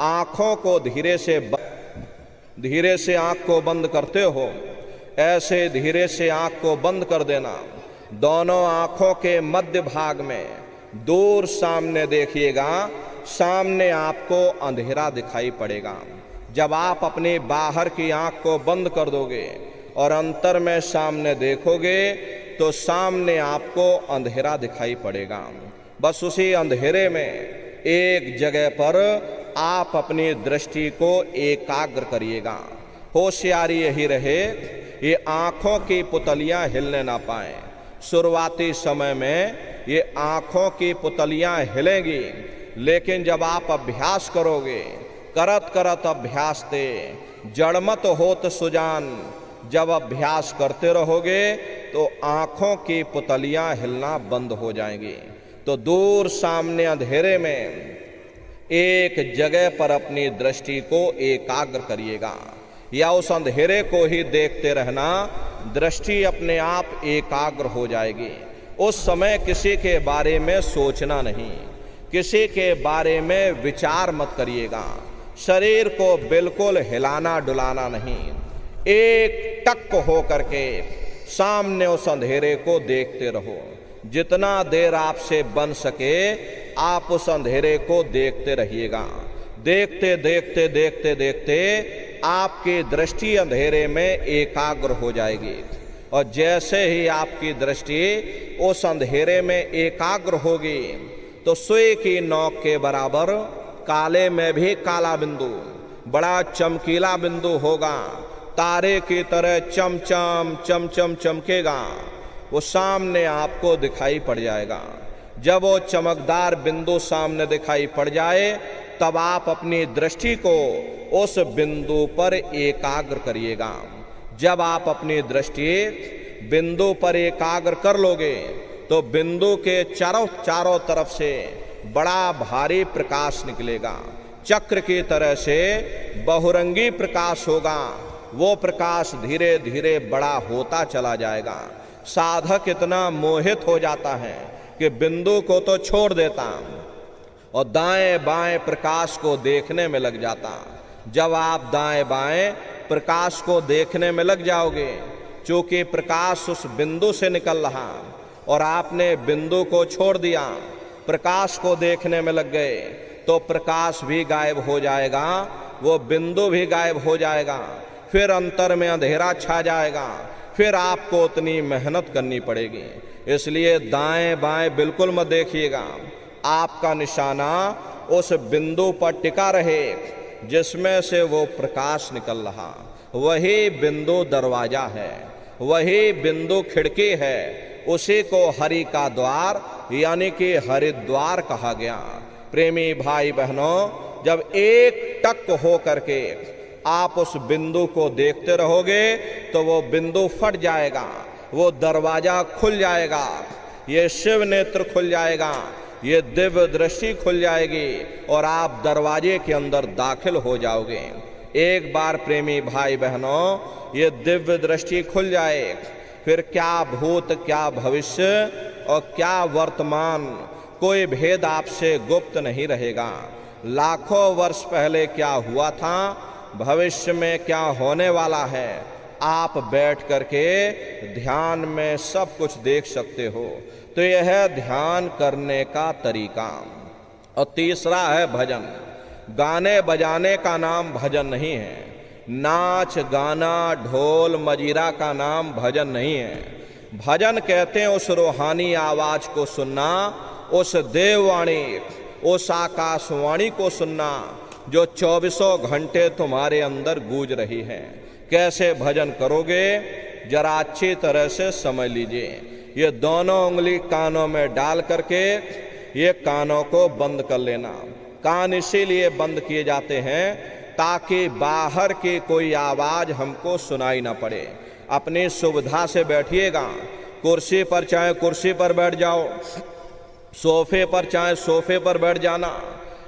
आँखों को धीरे से आँख को बंद करते हो, ऐसे धीरे से आँख को बंद कर देना। दोनों आँखों के मध्य भाग में दूर सामने देखिएगा, सामने आपको अंधेरा दिखाई पड़ेगा। जब आप अपनी बाहर की आँख को बंद कर दोगे और अंतर में सामने देखोगे तो सामने आपको अंधेरा दिखाई पड़ेगा। बस उसी अंधेरे में एक जगह पर आप अपनी दृष्टि को एकाग्र करिएगा। होशियारी यही रहे, ये आँखों की पुतलियाँ हिलने ना पाएं। शुरुआती समय में ये आँखों की पुतलियाँ हिलेंगी, लेकिन जब आप अभ्यास करोगे, करत करत अभ्यास ते जड़मत होत सुजान, जब अभ्यास करते रहोगे तो आँखों की पुतलियाँ हिलना बंद हो जाएंगी। तो दूर सामने अंधेरे में एक जगह पर अपनी दृष्टि को एकाग्र करिएगा, या उस अंधेरे को ही देखते रहना। दृष्टि अपने आप एकाग्र हो जाएगी। उस समय किसी के बारे में सोचना नहीं, किसी के बारे में विचार मत करिएगा। शरीर को बिल्कुल हिलाना डुलाना नहीं। एक टक हो करके सामने उस अंधेरे को देखते रहो। जितना देर आपसे बन सके आप उस अंधेरे को देखते रहिएगा। देखते देखते देखते देखते आपकी दृष्टि अंधेरे में एकाग्र हो जाएगी, और जैसे ही आपकी दृष्टि उस अंधेरे में एकाग्र होगी तो सुई की नोक के बराबर काले में भी काला बिंदु, बड़ा चमकीला बिंदु होगा। तारे की तरह चमचम चमचम चमकेगा, वो सामने आपको दिखाई पड़ जाएगा। जब वो चमकदार बिंदु सामने दिखाई पड़ जाए तब आप अपनी दृष्टि को उस बिंदु पर एकाग्र करिएगा। जब आप अपनी दृष्टि बिंदु पर एकाग्र कर लोगे तो बिंदु के चारों तरफ से बड़ा भारी प्रकाश निकलेगा, चक्र की तरह से बहुरंगी प्रकाश होगा। वो प्रकाश धीरे धीरे बड़ा होता चला जाएगा। साधक इतना मोहित हो जाता है कि बिंदु को तो छोड़ देता और दाएं बाएं प्रकाश को देखने में लग जाता। जब आप दाएं बाएं प्रकाश को देखने में लग जाओगे, चूंकि प्रकाश उस बिंदु से निकल रहा और आपने बिंदु को छोड़ दिया, प्रकाश को देखने में लग गए, तो प्रकाश भी गायब हो जाएगा, वो बिंदु भी गायब हो जाएगा, फिर अंतर में अंधेरा छा जाएगा, फिर आपको उतनी मेहनत करनी पड़ेगी। इसलिए दाएं बाएं बिल्कुल मत देखिएगा। आपका निशाना उस बिंदु पर टिका रहे जिसमें से वो प्रकाश निकल रहा। वही बिंदु दरवाजा है, वही बिंदु खिड़की है, उसी को हरि का द्वार यानी कि हरिद्वार कहा गया। प्रेमी भाई बहनों, जब एक टक हो करके आप उस बिंदु को देखते रहोगे तो वो बिंदु फट जाएगा, वो दरवाजा खुल जाएगा, ये शिव नेत्र खुल जाएगा, ये दिव्य दृष्टि खुल जाएगी और आप दरवाजे के अंदर दाखिल हो जाओगे। एक बार प्रेमी भाई बहनों ये दिव्य दृष्टि खुल जाए, फिर क्या भूत क्या भविष्य और क्या वर्तमान कोई भेद आपसे गुप्त नहीं रहेगा। लाखों वर्ष पहले क्या हुआ था, भविष्य में क्या होने वाला है, आप बैठ करके ध्यान में सब कुछ देख सकते हो। तो यह है ध्यान करने का तरीका। और तीसरा है भजन। गाने बजाने का नाम भजन नहीं है, नाच गाना ढोल मजीरा का नाम भजन नहीं है। भजन कहते हैं उस रूहानी आवाज को सुनना, उस देववाणी, उस आकाशवाणी को सुनना जो 24 घंटे तुम्हारे अंदर गूंज रही है। कैसे भजन करोगे, जरा अच्छी तरह से समझ लीजिए। ये दोनों उंगली कानों में डाल करके ये कानों को बंद कर लेना। कान इसीलिए बंद किए जाते हैं ताकि बाहर की कोई आवाज हमको सुनाई ना पड़े। अपनी सुविधा से बैठिएगा, कुर्सी पर चाहे कुर्सी पर बैठ जाओ, सोफे पर चाहे सोफे पर बैठ जाना,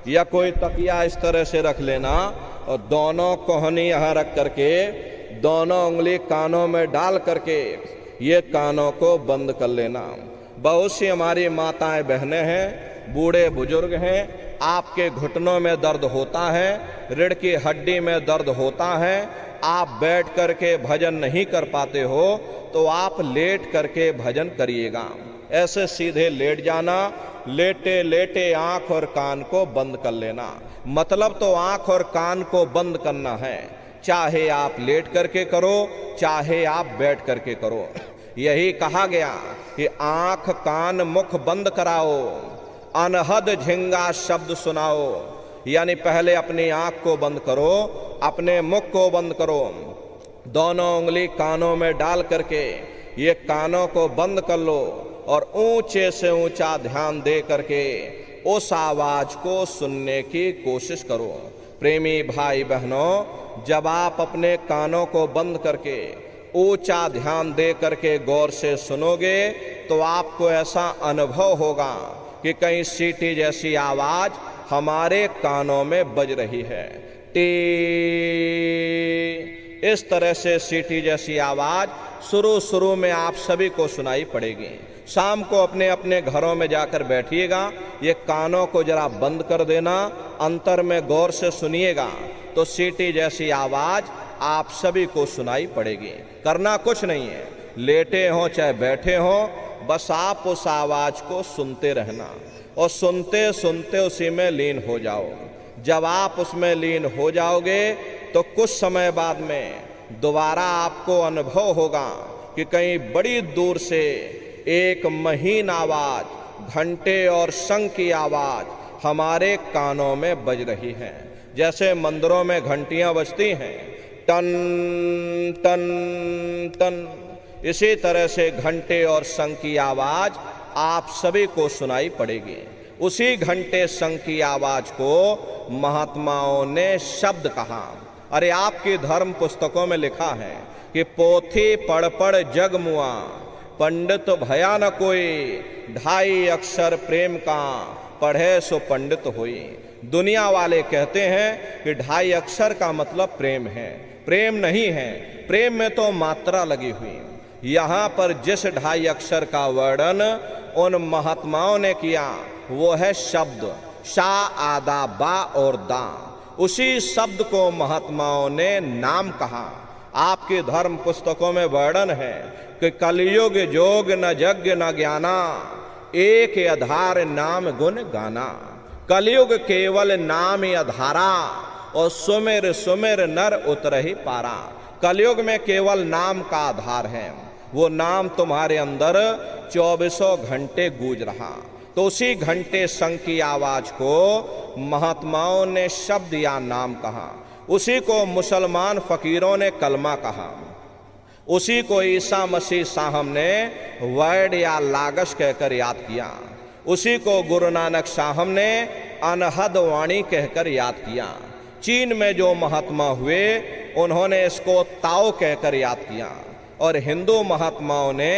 या कोई तकिया इस तरह से रख लेना और दोनों कोहनी यहाँ रख करके दोनों उंगली कानों में डाल करके ये कानों को बंद कर लेना। बहुत सी हमारी माताएं बहनें हैं, बूढ़े बुजुर्ग हैं, आपके घुटनों में दर्द होता है, रीढ़ की हड्डी में दर्द होता है, आप बैठ करके भजन नहीं कर पाते हो तो आप लेट करके भजन करिएगा। ऐसे सीधे लेट जाना, लेटे लेटे आंख और कान को बंद कर लेना। मतलब तो आंख और कान को बंद करना है, चाहे आप लेट करके करो चाहे आप बैठ करके करो। यही कहा गया कि आंख कान मुख बंद कराओ, अनहद झिंगा शब्द सुनाओ। यानी पहले अपनी आंख को बंद करो, अपने मुख को बंद करो, दोनों उंगली कानों में डाल करके ये कानों को बंद कर लो और ऊंचे से ऊंचा ध्यान दे करके उस आवाज को सुनने की कोशिश करो। प्रेमी भाई बहनों, जब आप अपने कानों को बंद करके ऊंचा ध्यान दे करके गौर से सुनोगे तो आपको ऐसा अनुभव होगा कि कहीं सीटी जैसी आवाज हमारे कानों में बज रही है। टी, इस तरह से सीटी जैसी आवाज शुरू में आप सभी को सुनाई पड़ेगी। शाम को अपने अपने घरों में जाकर बैठिएगा, ये कानों को जरा बंद कर देना, अंतर में गौर से सुनिएगा तो सीटी जैसी आवाज आप सभी को सुनाई पड़ेगी। करना कुछ नहीं है, लेटे हो चाहे बैठे हो, बस आप उस आवाज को सुनते रहना और सुनते सुनते उसी में लीन हो जाओ। जब आप उसमें लीन हो जाओगे तो कुछ समय बाद में दोबारा आपको अनुभव होगा कि कहीं बड़ी दूर से एक महीन आवाज, घंटे और शंख की आवाज हमारे कानों में बज रही है। जैसे मंदिरों में घंटियां बजती हैं, टन टन टन, इसी तरह से घंटे और शंख की आवाज आप सभी को सुनाई पड़ेगी। उसी घंटे शंख की आवाज को महात्माओं ने शब्द कहा। अरे आपकी धर्म पुस्तकों में लिखा है कि पोथी पढ़ पढ़ जग मुआ, पंडित भया न कोई, 2.5 अक्षर प्रेम का, पढ़े सो पंडित होई। दुनिया वाले कहते हैं कि 2.5 अक्षर का मतलब प्रेम है, प्रेम नहीं है, प्रेम में तो मात्रा लगी हुई। यहाँ पर जिस 2.5 अक्षर का वर्णन उन महात्माओं ने किया वो है शब्द, शा आदा बा और दा। उसी शब्द को महात्माओं ने नाम कहा। आपके धर्म पुस्तकों में वर्णन है कि कलयुग जोग न यज्ञ न ज्ञाना, एक आधार नाम गुण गाना। कलयुग केवल नाम आधारा, और सुमिर सुमिर नर उतरहि पारा। कलयुग में केवल नाम का आधार है, वो नाम तुम्हारे अंदर 24 घंटे गूंज रहा। तो उसी घंटे संग की आवाज को महात्माओं ने शब्द या नाम कहा, उसी को मुसलमान फकीरों ने कलमा कहा, उसी को ईसा मसीह साहब ने वर्ड या लागश कहकर याद किया, उसी को गुरु नानक साहब ने अनहद वाणी कहकर याद किया। चीन में जो महात्मा हुए उन्होंने इसको ताओ कहकर याद किया, और हिंदू महात्माओं ने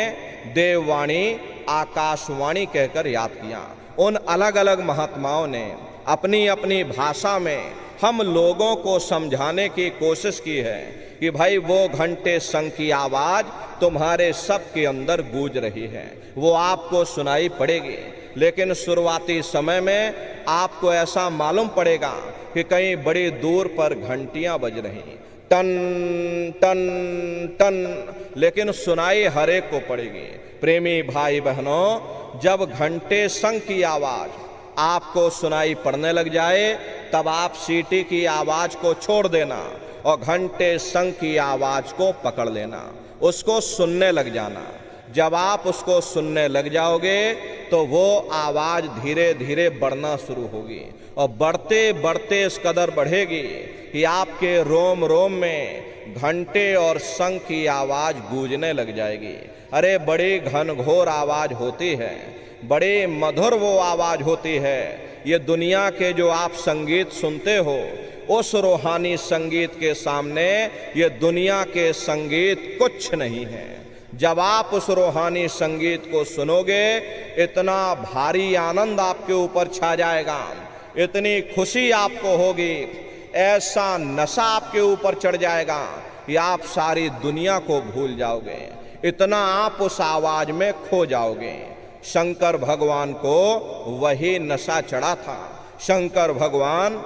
देववाणी आकाशवाणी कहकर याद किया। उन अलग अलग महात्माओं ने अपनी अपनी भाषा में हम लोगों को समझाने की कोशिश की है कि भाई वो घंटे संग की आवाज तुम्हारे सबके अंदर गूंज रही है, वो आपको सुनाई पड़ेगी। लेकिन शुरुआती समय में आपको ऐसा मालूम पड़ेगा कि कहीं बड़ी दूर पर घंटियां बज रही, टन टन टन, लेकिन सुनाई हर एक को पड़ेगी। प्रेमी भाई बहनों, जब घंटे संग की आवाज आपको सुनाई पड़ने लग जाए तब आप सीटी की आवाज को छोड़ देना और घंटे संग की आवाज को पकड़ लेना, उसको सुनने लग जाना। जब आप उसको सुनने लग जाओगे तो वो आवाज धीरे धीरे बढ़ना शुरू होगी, और बढ़ते बढ़ते इस कदर बढ़ेगी कि आपके रोम रोम में घंटे और शंख की आवाज गूंजने लग जाएगी। अरे बड़ी घनघोर आवाज होती है, बड़ी मधुर वो आवाज होती है। ये दुनिया के जो आप संगीत सुनते हो उस रूहानी संगीत के सामने ये दुनिया के संगीत कुछ नहीं है। जब आप उस रूहानी संगीत को सुनोगे इतना भारी आनंद आपके ऊपर छा जाएगा, इतनी खुशी आपको होगी, ऐसा नशा आपके ऊपर चढ़ जाएगा कि आप सारी दुनिया को भूल जाओगे, इतना आप उस आवाज में खो जाओगे। शंकर भगवान को वही नशा चढ़ा था। शंकर भगवान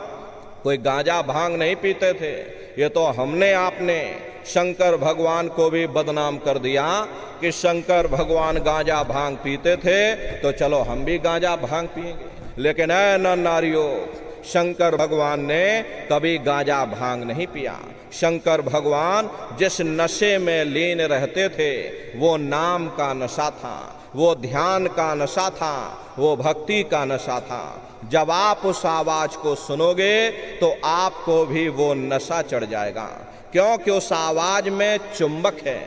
कोई गांजा भांग नहीं पीते थे, ये तो हमने आपने शंकर भगवान को भी बदनाम कर दिया कि शंकर भगवान गांजा भांग पीते थे तो चलो हम भी गांजा भांग पिएंगे। लेकिन ऐ नर नारियों, शंकर भगवान ने कभी गांजा भांग नहीं पिया। शंकर भगवान जिस नशे में लीन रहते थे वो नाम का नशा था, वो ध्यान का नशा था, वो भक्ति का नशा था। जब आप उस आवाज को सुनोगे तो आपको भी वो नशा चढ़ जाएगा, क्योंकि उस आवाज में चुंबक है।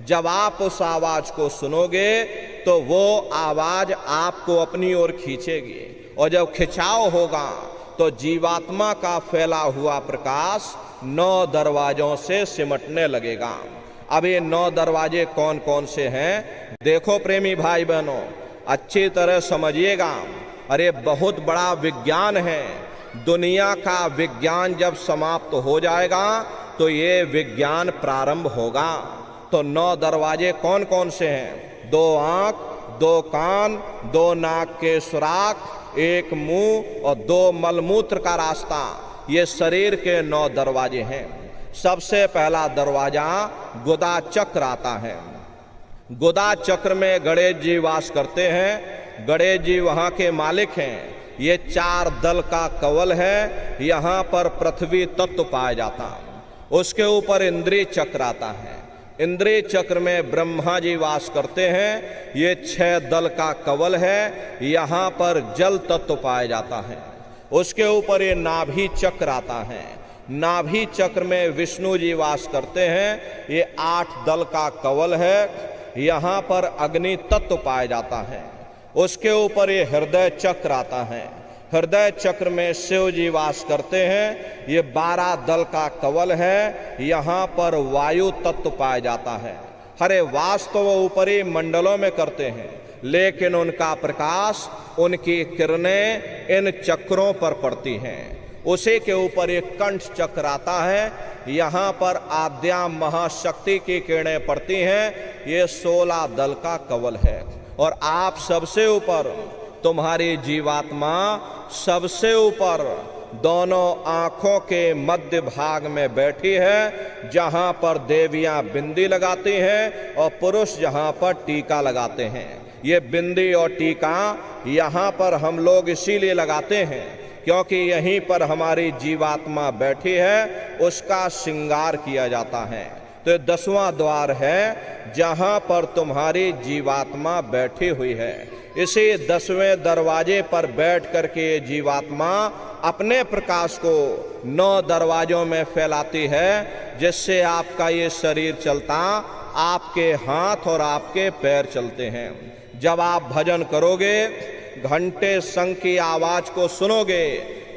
जब आप उस आवाज को सुनोगे तो वो आवाज आपको अपनी ओर खींचेगी, और जब खिंचाव होगा तो जीवात्मा का फैला हुआ प्रकाश 9 दरवाजों से सिमटने लगेगा। अब ये 9 दरवाजे कौन कौन से हैं? देखो प्रेमी भाई बहनों, अच्छी तरह समझिएगा। अरे बहुत बड़ा विज्ञान है। दुनिया का विज्ञान जब समाप्त हो जाएगा तो ये विज्ञान प्रारंभ होगा। तो 9 दरवाजे कौन कौन से हैं? 2 आंख, 2 कान, 2 नाक के सुराख, 1 मुंह और 2 मलमूत्र का रास्ता, ये शरीर के 9 दरवाजे हैं। सबसे पहला दरवाजा गुदा चक्र आता है। गुदा चक्र में गणेश जी वास करते हैं। गणेश जी वहाँ के मालिक हैं। ये 4 दल का कवल है, यहाँ पर पृथ्वी तत्व पाया जाता। उसके ऊपर इंद्रिय चक्र आता है। इंद्रिय चक्र में ब्रह्मा जी वास करते हैं। ये 6 दल का कवल है, यहाँ पर जल तत्व पाया जाता है। उसके ऊपर ये नाभि चक्र आता है। नाभि चक्र में विष्णु जी वास करते हैं। ये 8 दल का कवल है, यहाँ पर अग्नि तत्व पाया जाता है। उसके ऊपर ये हृदय चक्र आता है। हृदय चक्र में शिव जी वास करते हैं। ये 12 दल का कवल है, यहाँ पर वायु तत्व पाया जाता है। हरे वास तो वो ऊपरी मंडलों में करते हैं, लेकिन उनका प्रकाश, उनकी किरणें इन चक्रों पर पड़ती हैं। उसी के ऊपर एक कंठ चक्र आता है, यहाँ पर आद्या महाशक्ति की किरणें पड़ती हैं। ये 16 दल का कवल है। और आप सबसे ऊपर, तुम्हारी जीवात्मा सबसे ऊपर दोनों आंखों के मध्य भाग में बैठी है, जहाँ पर देवियाँ बिंदी लगाती हैं और पुरुष जहाँ पर टीका लगाते हैं। ये बिंदी और टीका यहाँ पर हम लोग इसीलिए लगाते हैं क्योंकि यहीं पर हमारी जीवात्मा बैठी है, उसका श्रृंगार किया जाता है। तो ये 10वां द्वार है जहाँ पर तुम्हारी जीवात्मा बैठी हुई है। इसी 10वें दरवाजे पर बैठ करके ये जीवात्मा अपने प्रकाश को 9 दरवाजों में फैलाती है, जिससे आपका ये शरीर चलता, आपके हाथ और आपके पैर चलते हैं। जब आप भजन करोगे, घंटे शंख की आवाज को सुनोगे,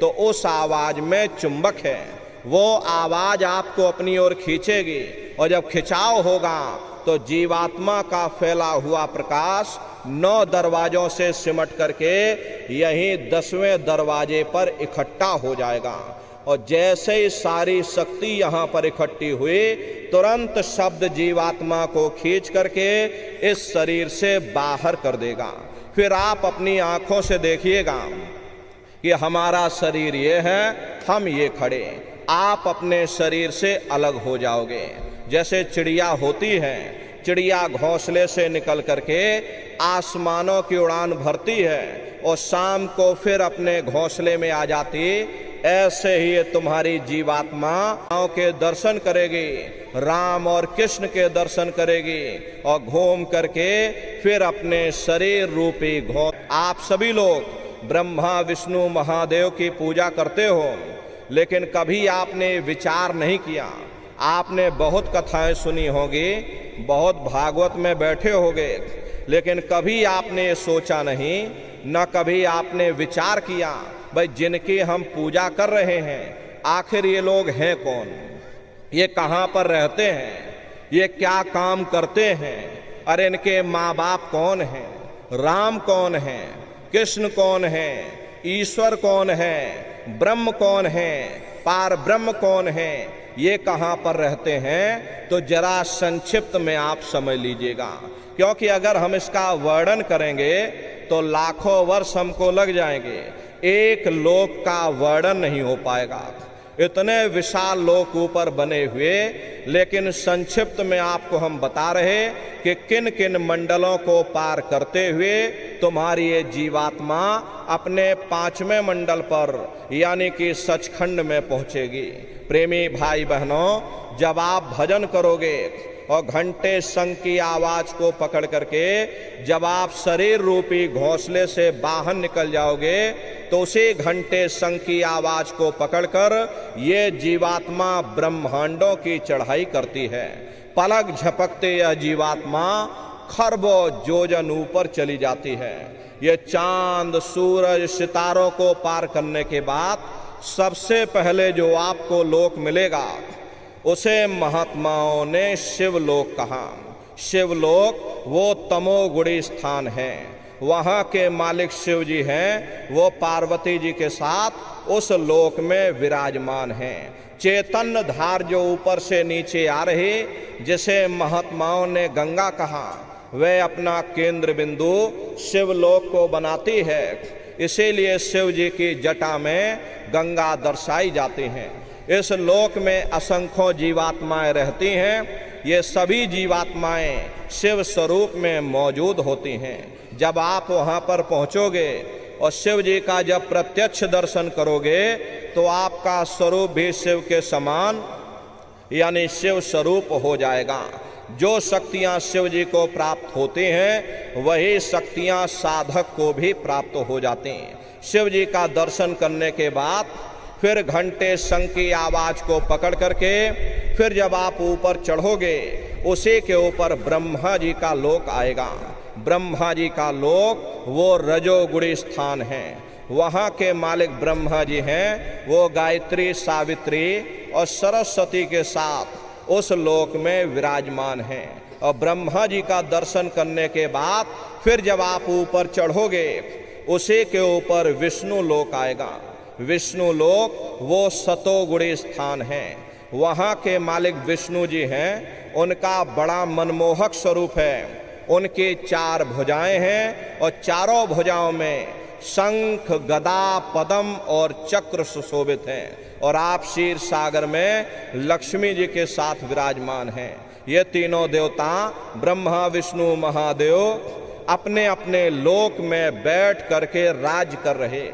तो उस आवाज में चुंबक है, वो आवाज आपको अपनी ओर खींचेगी। और जब खिंचाव होगा तो जीवात्मा का फैला हुआ प्रकाश 9 दरवाजों से सिमट करके यहीं 10वें दरवाजे पर इकट्ठा हो जाएगा। और जैसे ही सारी शक्ति यहाँ पर इकट्ठी हुई, तुरंत शब्द जीवात्मा को खींच करके इस शरीर से बाहर कर देगा। फिर आप अपनी आंखों से देखिएगा कि हमारा शरीर ये है, हम ये खड़े। आप अपने शरीर से अलग हो जाओगे। जैसे चिड़िया होती है, चिड़िया घोंसले से निकल करके आसमानों की उड़ान भरती है और शाम को फिर अपने घोंसले में आ जाती, ऐसे ही ये तुम्हारी जीवात्मा के दर्शन करेगी, राम और कृष्ण के दर्शन करेगी और घूम करके फिर अपने शरीर रूपी आप सभी लोग ब्रह्मा विष्णु महादेव की पूजा करते हो, लेकिन कभी आपने विचार नहीं किया। आपने बहुत कथाएं सुनी होगी, बहुत भागवत में बैठे होगे, लेकिन कभी आपने सोचा नहीं, न कभी आपने विचार किया, भाई जिनकी हम पूजा कर रहे हैं, आखिर ये लोग हैं कौन, ये कहाँ पर रहते हैं, ये क्या काम करते हैं, अरे इनके माँ बाप कौन हैं, राम कौन है, कृष्ण कौन है, ईश्वर कौन है, ब्रह्म कौन है, पार ब्रह्म कौन है, ये कहाँ पर रहते हैं। तो जरा संक्षिप्त में आप समझ लीजिएगा, क्योंकि अगर हम इसका वर्णन करेंगे तो लाखों वर्ष हमको लग जाएंगे, एक लोक का वर्णन नहीं हो पाएगा। इतने विशाल लोक ऊपर बने हुए, लेकिन संक्षिप्त में आपको हम बता रहे कि किन किन मंडलों को पार करते हुए तुम्हारी ये जीवात्मा अपने 5वें मंडल पर यानी कि सचखंड में पहुंचेगी। प्रेमी भाई बहनों, जब आप भजन करोगे और घंटे शंख की आवाज को पकड़ करके जब आप शरीर रूपी घोंसले से बाहर निकल जाओगे, तो उसी घंटे शंख की आवाज को पकड़कर ये जीवात्मा ब्रह्मांडों की चढ़ाई करती है। पलक झपकते यह जीवात्मा खरबों योजन ऊपर चली जाती है। ये चांद सूरज सितारों को पार करने के बाद सबसे पहले जो आपको लोक मिलेगा, उसे महात्माओं ने शिवलोक कहा। शिवलोक वो तमोगुणी स्थान है, वहाँ के मालिक शिव जी हैं, वो पार्वती जी के साथ उस लोक में विराजमान हैं। चैतन्य धार जो ऊपर से नीचे आ रही, जिसे महात्माओं ने गंगा कहा, वह अपना केंद्र बिंदु शिवलोक को बनाती है। इसीलिए शिव जी की जटा में गंगा दर्शाई जाती हैं। इस लोक में असंख्यों जीवात्माएं रहती हैं। ये सभी जीवात्माएं शिव स्वरूप में मौजूद होती हैं। जब आप वहाँ पर पहुँचोगे और शिव जी का जब प्रत्यक्ष दर्शन करोगे, तो आपका स्वरूप भी शिव के समान यानी शिव स्वरूप हो जाएगा। जो शक्तियाँ शिव जी को प्राप्त होती हैं, वही शक्तियाँ साधक को भी प्राप्त हो जाती हैं। शिव जी का दर्शन करने के बाद फिर घंटे शंख की आवाज को पकड़ करके फिर जब आप ऊपर चढ़ोगे, उसी के ऊपर ब्रह्मा जी का लोक आएगा। ब्रह्मा जी का लोक वो रजोगुणी स्थान है। वहाँ के मालिक ब्रह्मा जी हैं, वो गायत्री, सावित्री और सरस्वती के साथ उस लोक में विराजमान हैं। और ब्रह्मा जी का दर्शन करने के बाद फिर जब आप ऊपर चढ़ोगे, उसी के ऊपर विष्णु लोक आएगा। विष्णु लोक वो सतोगुणी स्थान है। वहाँ के मालिक विष्णु जी हैं, उनका बड़ा मनमोहक स्वरूप है। उनकी 4 भुजाएं हैं और चारों भुजाओं में शंख, गदा, पद्म और चक्र सुशोभित हैं। और आप क्षीर सागर में लक्ष्मी जी के साथ विराजमान हैं। ये तीनों देवता ब्रह्मा, विष्णु, महादेव अपने अपने लोक में बैठ करके राज कर रहे।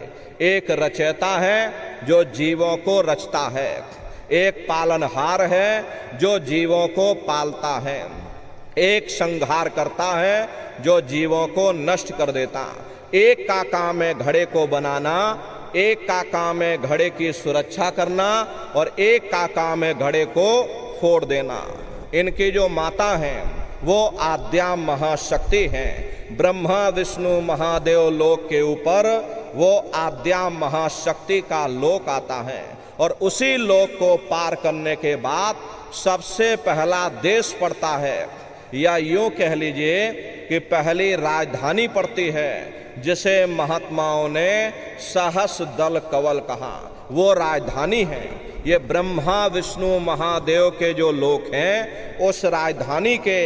एक रचयिता है जो जीवों को रचता है, एक पालनहार है जो जीवों को पालता है, एक संहार करता है जो जीवों को नष्ट कर देता। एक का काम है घड़े को बनाना, एक का काम है घड़े की सुरक्षा करना, और एक का काम है घड़े को फोड़ देना। इनकी जो माता हैं वो आद्या महाशक्ति हैं। ब्रह्मा, विष्णु, महादेव लोक के ऊपर वो आद्या महाशक्ति का लोक आता है। और उसी लोक को पार करने के बाद सबसे पहला देश पड़ता है, या यूं कह लीजिए कि पहली राजधानी पड़ती है, जिसे महात्माओं ने सहस दल कवल कहा। वो राजधानी है। ये ब्रह्मा, विष्णु, महादेव के जो लोक हैं, उस राजधानी के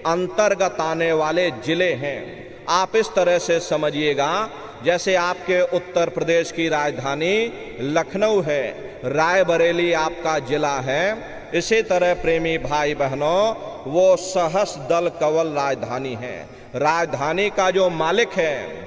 अंतर्गत आने वाले जिले हैं। आप इस तरह से समझिएगा, जैसे आपके उत्तर प्रदेश की राजधानी लखनऊ है, रायबरेली आपका जिला है, इसी तरह प्रेमी भाई बहनों वो सहस दल कवल राजधानी है। राजधानी का जो मालिक है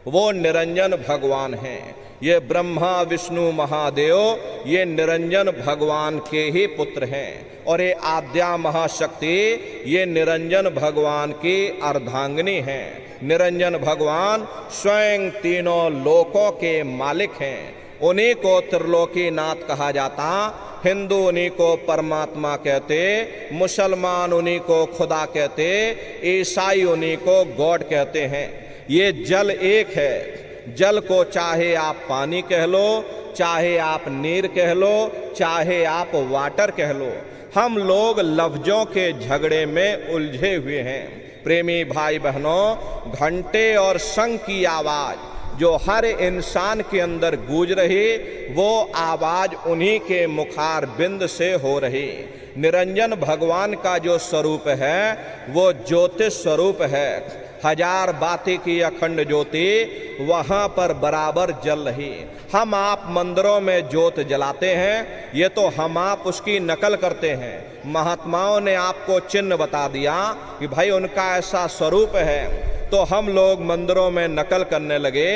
वो निरंजन भगवान है। ये ब्रह्मा, विष्णु, महादेव ये निरंजन भगवान के ही पुत्र हैं। और ये आद्या महाशक्ति ये निरंजन भगवान की अर्धांगिनी हैं। निरंजन भगवान स्वयं तीनों लोकों के मालिक हैं। उन्हीं को त्रिलोकीनाथ कहा जाता। हिंदू उन्हीं को परमात्मा कहते, मुसलमान उन्हीं को खुदा कहते, ईसाई उन्हीं को गॉड कहते हैं। ये जल एक है। जल को चाहे आप पानी कह लो, चाहे आप नीर कह लो, चाहे आप वाटर कह लो, हम लोग लफ्जों के झगड़े में उलझे हुए हैं। प्रेमी भाई बहनों, घंटे और शंख की आवाज जो हर इंसान के अंदर गूंज रही, वो आवाज उन्हीं के मुखार बिंद से हो रही। निरंजन भगवान का जो स्वरूप है वो ज्योतिष स्वरूप है। हजार बाती की अखंड ज्योति वहाँ पर बराबर जल रही। हम आप मंदिरों में ज्योत जलाते हैं, ये तो हम आप उसकी नकल करते हैं। महात्माओं ने आपको चिन्ह बता दिया कि भाई उनका ऐसा स्वरूप है, तो हम लोग मंदिरों में नकल करने लगे।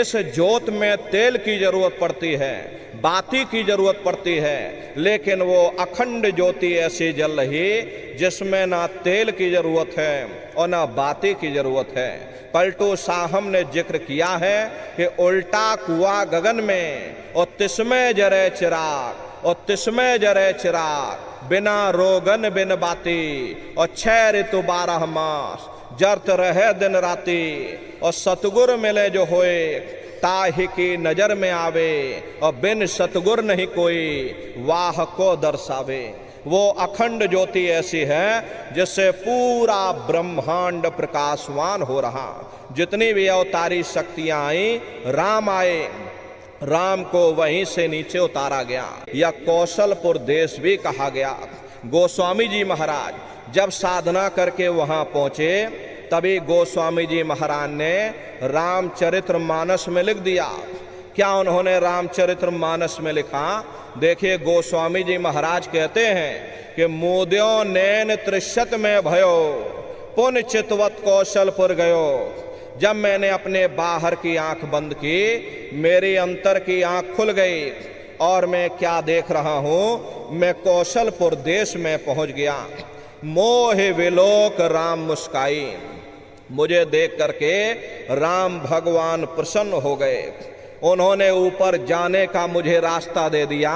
इस ज्योत में तेल की जरूरत पड़ती है, बाती की जरूरत पड़ती है, लेकिन वो अखंड ज्योति ऐसी जल रही जिसमें ना तेल की जरूरत है और ना बाती की जरूरत है। पलटू साहब ने जिक्र किया है कि उल्टा कुआं गगन में और तिस्मे जरे चिराग, और तिस्मे जरे चिराग, बिना रोगन बिन बाती, और 6 ऋतु 12 मास, जरत रहे दिन राती, और सतगुर मिले जो होए, ताहि की नजर में आवे, और बिन सतगुर नहीं कोई वाह को दर्शावे। वो अखंड ज्योति ऐसी है जिससे पूरा ब्रह्मांड प्रकाशवान हो रहा। जितनी भी अवतारी शक्तियां आई, राम आए, राम को वहीं से नीचे उतारा गया, या कौशलपुर देश भी कहा गया। गोस्वामी जी महाराज जब साधना करके वहां पहुंचे, तभी गोस्वामी जी महाराज ने रामचरितमानस में लिख दिया। क्या उन्होंने रामचरितमानस में लिखा? देखिए, गोस्वामी जी महाराज कहते हैं कि मोद्यो नैन त्रिशत में भयो, पुण्य चितवत कौशलपुर गयो। जब मैंने अपने बाहर की आंख बंद की, मेरी अंतर की आंख खुल गई और मैं क्या देख रहा हूं, मैं कौशलपुर देश में पहुंच गया। मोह विलोक राम मुस्काई, मुझे देख करके राम भगवान प्रसन्न हो गए। उन्होंने ऊपर जाने का मुझे रास्ता दे दिया।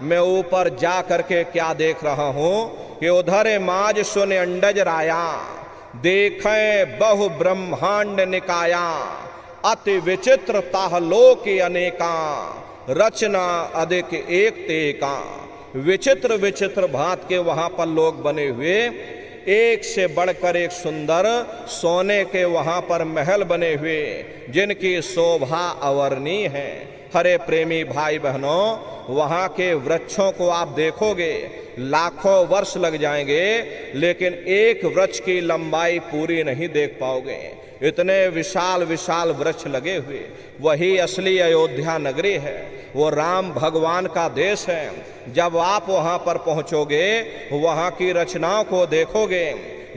मैं ऊपर जा करके क्या देख रहा हूं कि उधर माज सुन अंडज राया, देखें बहु ब्रह्मांड निकाया, अति विचित्र ताह लोक अनेका, रचना अधिक एक तेका। विचित्र विचित्र भांत के वहां पर लोग बने हुए, एक से बढ़कर एक सुंदर सोने के वहां पर महल बने हुए, जिनकी शोभा अवर्णीय है। हरे प्रेमी भाई बहनों, वहां के वृक्षों को आप देखोगे, लाखों वर्ष लग जाएंगे, लेकिन एक वृक्ष की लंबाई पूरी नहीं देख पाओगे। इतने विशाल विशाल वृक्ष लगे हुए, वही असली अयोध्या नगरी है, वो राम भगवान का देश है। जब आप वहां पर पहुंचोगे, वहां की रचनाओं को देखोगे,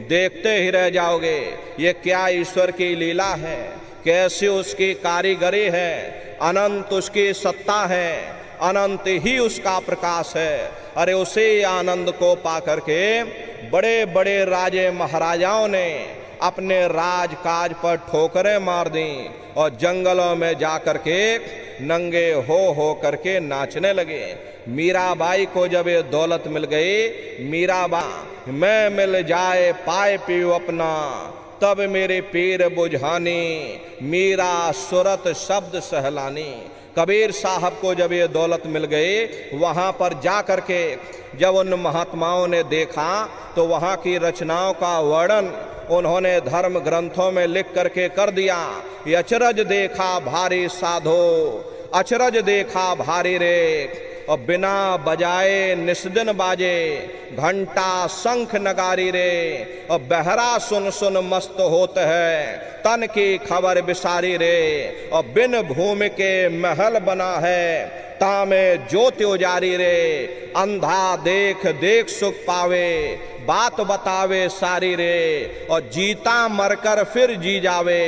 देखते ही रह जाओगे, ये क्या ईश्वर की लीला है, कैसी उसकी कारीगरी है, अनंत उसकी सत्ता है, अनंत ही उसका प्रकाश है। अरे उसी आनंद को पाकर के बड़े बड़े राजे महाराजाओं ने अपने राजकाज पर ठोकरें मार दी और जंगलों में जाकर के नंगे हो करके नाचने लगे। मीराबाई को जब ये दौलत मिल गई, मीराबाई मैं मिल जाए पाए पीऊ अपना, तब मेरे पीर बुझानी, मीरा सुरत शब्द सहलानी। कबीर साहब को जब ये दौलत मिल गई, वहाँ पर जा कर के जब उन महात्माओं ने देखा, तो वहाँ की रचनाओं का वर्णन उन्होंने धर्म ग्रंथों में लिख करके कर दिया। ये अचरज देखा भारी साधो, अचरज देखा भारी रे, और बिना बजाए निस्दिन बाजे, घंटा शंख नगारी रे, और बहरा सुन सुन मस्त होते है, तन की खबर बिसारी रे, और बिन भूमि के महल बना है, तामे ज्योति उजारी रे, अंधा देख देख सुख पावे, बात बतावे सारी रे, और जीता मरकर फिर जी जावे,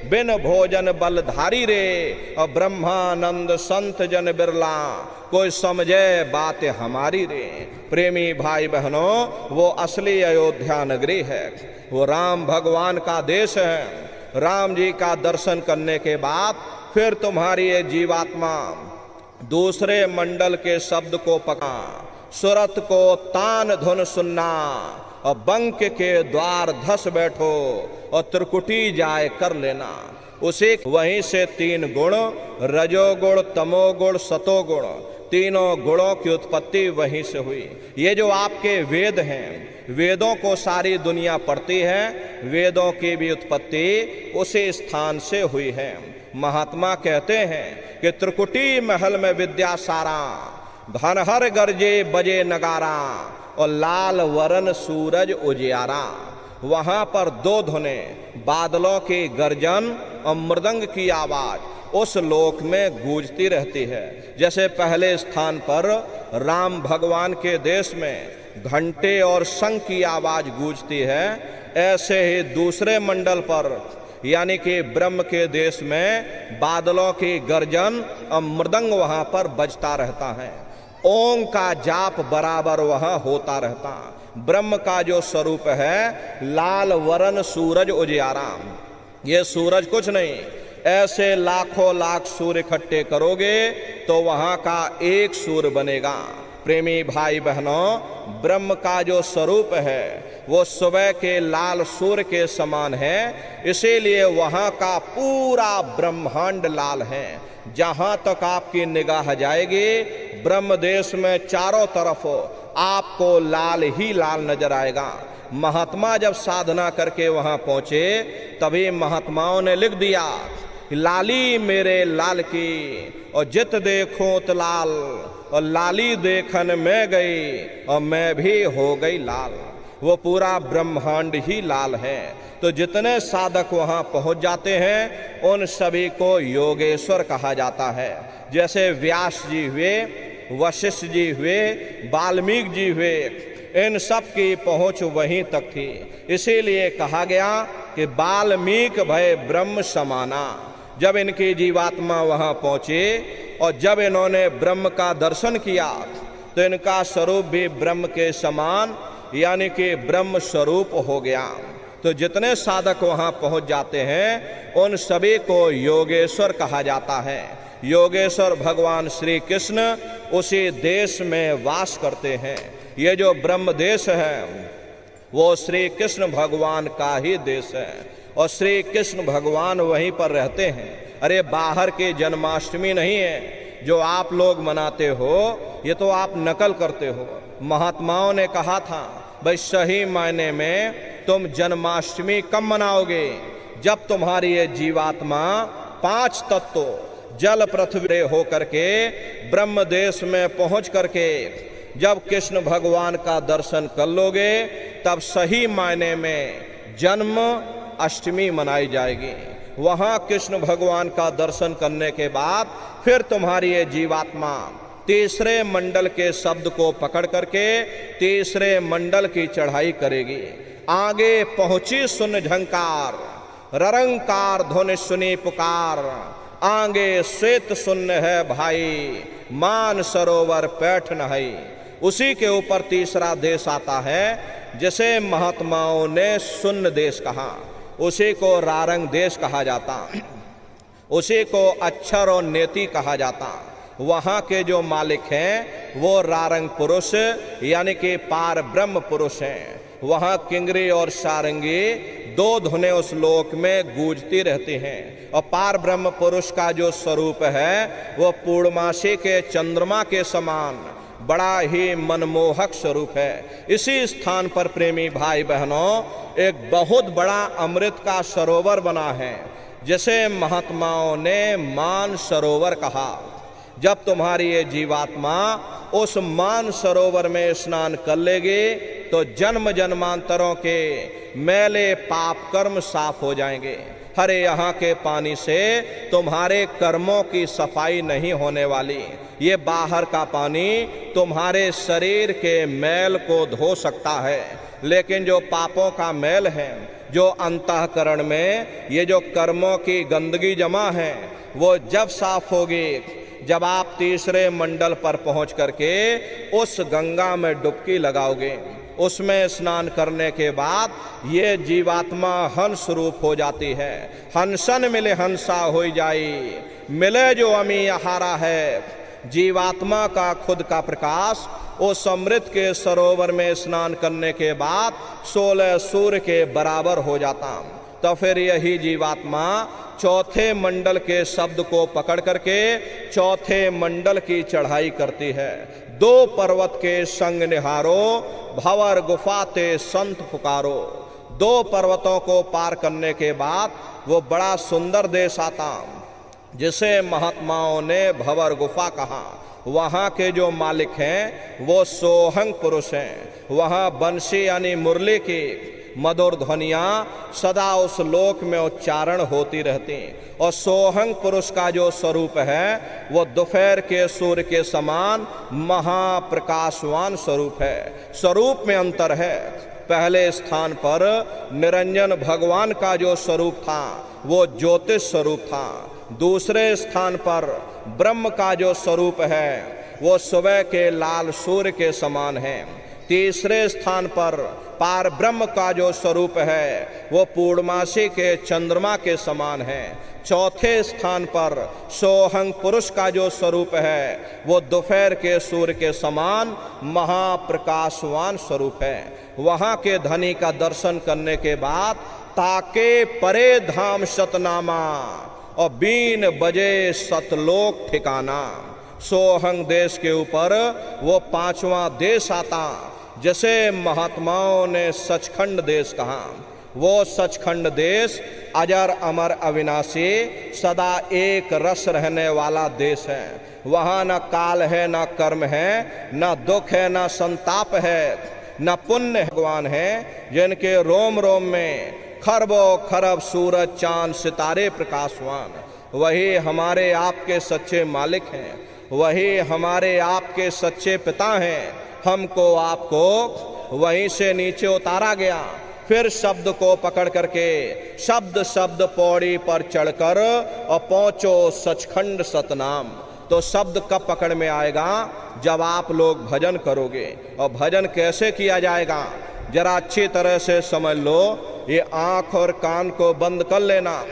बिन भोजन बलधारी रे, और ब्रह्मानंद संत जन बिरला, कोई समझे बात हमारी रे। प्रेमी भाई बहनों, वो असली अयोध्या नगरी है, वो राम भगवान का देश है। राम जी का दर्शन करने के बाद फिर तुम्हारी ये जीवात्मा दूसरे मंडल के शब्द को पका, सुरत को तान धुन सुनना, और बंक के द्वार धस बैठो, और त्रिकुटी जाए कर लेना। उसे वहीं से तीन गुण, रजोगुण तमोगुण सतोगुण, तीनों गुणों की उत्पत्ति वहीं से हुई। ये जो आपके वेद हैं, वेदों को सारी दुनिया पढ़ती है, वेदों की भी उत्पत्ति उसी स्थान से हुई है। महात्मा कहते हैं कि त्रिकुटी महल में विद्या सारा, घनहर गरजे बजे नगारा, और लाल वरन सूरज उजियारा। वहां पर दो धुने, बादलों की गर्जन और मृदंग की आवाज उस लोक में गूंजती रहती है। जैसे पहले स्थान पर राम भगवान के देश में घंटे और शंख की आवाज गूंजती है, ऐसे ही दूसरे मंडल पर यानी कि ब्रह्म के देश में बादलों की गर्जन और मृदंग वहां पर बजता रहता है। ओम का जाप बराबर वहां होता रहता। ब्रह्म का जो स्वरूप है, लाल वरन सूरज उजियारा। ये सूरज कुछ नहीं, ऐसे लाखों लाख सूर्य इकट्ठे करोगे तो वहां का एक सूर्य बनेगा। प्रेमी भाई बहनों, ब्रह्म का जो स्वरूप है वो सुबह के लाल सूर्य के समान है, इसीलिए वहां का पूरा ब्रह्मांड लाल है। जहां तक आपकी निगाह जाएगी, ब्रह्म देश में चारों तरफ आपको लाल ही लाल नजर आएगा। महात्मा जब साधना करके वहां पहुंचे, तभी महात्माओं ने लिख दिया, लाली मेरे लाल की, और जित देखूं तो लाल, और लाली देखन में गई, और मैं भी हो गई लाल। वो पूरा ब्रह्मांड ही लाल है। तो जितने साधक वहां पहुंच जाते हैं, उन सभी को योगेश्वर कहा जाता है। जैसे व्यास जी हुए, वशिष्ठ जी हुए, वाल्मीकि जी हुए, इन सब की पहुंच वहीं तक थी। इसीलिए कहा गया कि वाल्मीकि भय ब्रह्म समाना। जब इनकी जीवात्मा वहां पहुंचे और जब इन्होंने ब्रह्म का दर्शन किया, तो इनका स्वरूप भी ब्रह्म के समान यानी कि ब्रह्म स्वरूप हो गया। तो जितने साधक वहां पहुंच जाते हैं, उन सभी को योगेश्वर कहा जाता है। योगेश्वर भगवान श्री कृष्ण उसी देश में वास करते हैं। ये जो ब्रह्म देश है, वो श्री कृष्ण भगवान का ही देश है। और श्री कृष्ण भगवान वहीं पर रहते हैं। अरे बाहर की जन्माष्टमी नहीं है जो आप लोग मनाते हो, ये तो आप नकल करते हो। महात्माओं ने कहा था भाई सही मायने में तुम जन्माष्टमी कब मनाओगे? जब तुम्हारी ये जीवात्मा 5 तत्व जल पृथ्वी होकर के ब्रह्म देश में पहुंच करके जब कृष्ण भगवान का दर्शन कर लोगे, तब सही मायने में जन्म अष्टमी मनाई जाएगी। वहां कृष्ण भगवान का दर्शन करने के बाद फिर तुम्हारी ये जीवात्मा तीसरे मंडल के शब्द को पकड़ करके तीसरे मंडल की चढ़ाई करेगी। आगे पहुंची सुन झंकार, ररंकार ध्वनि सुनी पुकार, आगे श्वेत शून्य है भाई, मान सरोवर पैठ नहाई। उसी के ऊपर तीसरा देश आता है, जिसे महात्माओं ने शून्य देश कहा, उसी को रारंग देश कहा जाता, उसी को अक्षर और नेति कहा जाता। वहाँ के जो मालिक हैं वो रारंग पुरुष यानी कि पार ब्रह्म पुरुष हैं। वहाँ किंगरी और सारंगी 2 धुनें उस लोक में गूंजती रहती हैं। और पार ब्रह्म पुरुष का जो स्वरूप है वो पूर्णमासी के चंद्रमा के समान बड़ा ही मनमोहक स्वरूप है। इसी स्थान पर प्रेमी भाई बहनों एक बहुत बड़ा अमृत का सरोवर बना है, जिसे महात्माओं ने मान सरोवर कहा। जब तुम्हारी ये जीवात्मा उस मान सरोवर में स्नान कर लेगी तो जन्म जन्मांतरों के मैले पाप कर्म साफ हो जाएंगे। अरे यहाँ के पानी से तुम्हारे कर्मों की सफाई नहीं होने वाली। ये बाहर का पानी तुम्हारे शरीर के मैल को धो सकता है, लेकिन जो पापों का मैल है, जो अंतःकरण में ये जो कर्मों की गंदगी जमा है, वो जब साफ होगी जब आप तीसरे मंडल पर पहुंच करके उस गंगा में डुबकी लगाओगे। उसमें स्नान करने के बाद ये जीवात्मा हंस रूप हो जाती है। हंसन मिले हंसा हो जाई, मिले जो अमी आहारा है। जीवात्मा का खुद का प्रकाश उस अमृत के सरोवर में स्नान करने के बाद 16 सूर्य के बराबर हो जाता। तो फिर यही जीवात्मा चौथे मंडल के शब्द को पकड़ करके चौथे मंडल की चढ़ाई करती है। 2 पर्वत के संग निहारो, भंवर गुफा ते संत पुकारो। 2 पर्वतों को पार करने के बाद वो बड़ा सुंदर देश आता, जिसे महात्माओं ने भंवर गुफा कहा। वहाँ के जो मालिक हैं वो सोहंग पुरुष हैं। वहाँ बंसी यानी मुरली की मधुर ध्वनियाँ सदा उस लोक में उच्चारण होती रहती। और सोहंग पुरुष का जो स्वरूप है वो दोपहर के सूर्य के समान महाप्रकाशवान स्वरूप है। स्वरूप में अंतर है। पहले स्थान पर निरंजन भगवान का जो स्वरूप था वो ज्योतिष स्वरूप था। दूसरे स्थान पर ब्रह्म का जो स्वरूप है वो सुबह के लाल सूर्य के समान है। तीसरे स्थान पर पार ब्रह्म का जो स्वरूप है वो पूर्णमासी के चंद्रमा के समान है। चौथे स्थान पर सोहंग पुरुष का जो स्वरूप है वो दोपहर के सूर्य के समान महाप्रकाशवान स्वरूप है। वहाँ के धनी का दर्शन करने के बाद ताके परे धाम सतनामा और बीन बजे सतलोक ठिकाना। सोहंग देश के ऊपर वो 5वां देश आता, जैसे महात्माओं ने सचखंड देश कहा। वो सचखंड देश अजर अमर अविनाशी सदा एक रस रहने वाला देश है। वहाँ न काल है, न कर्म है, न दुख है, न संताप है, न पुण्य भगवान है, जिनके रोम रोम में खरबों खरब सूरज चांद सितारे प्रकाशवान। वही हमारे आपके सच्चे मालिक हैं, वही हमारे आपके सच्चे पिता हैं। हमको आपको वहीं से नीचे उतारा गया, फिर शब्द को पकड़ करके शब्द शब्द पौड़ी पर चढ़कर और पहुंचो सचखंड सतनाम। तो शब्द कब पकड़ में आएगा? जब आप लोग भजन करोगे। और भजन कैसे किया जाएगा जरा अच्छी तरह से समझ लो। ये आंख और कान को बंद कर लेना,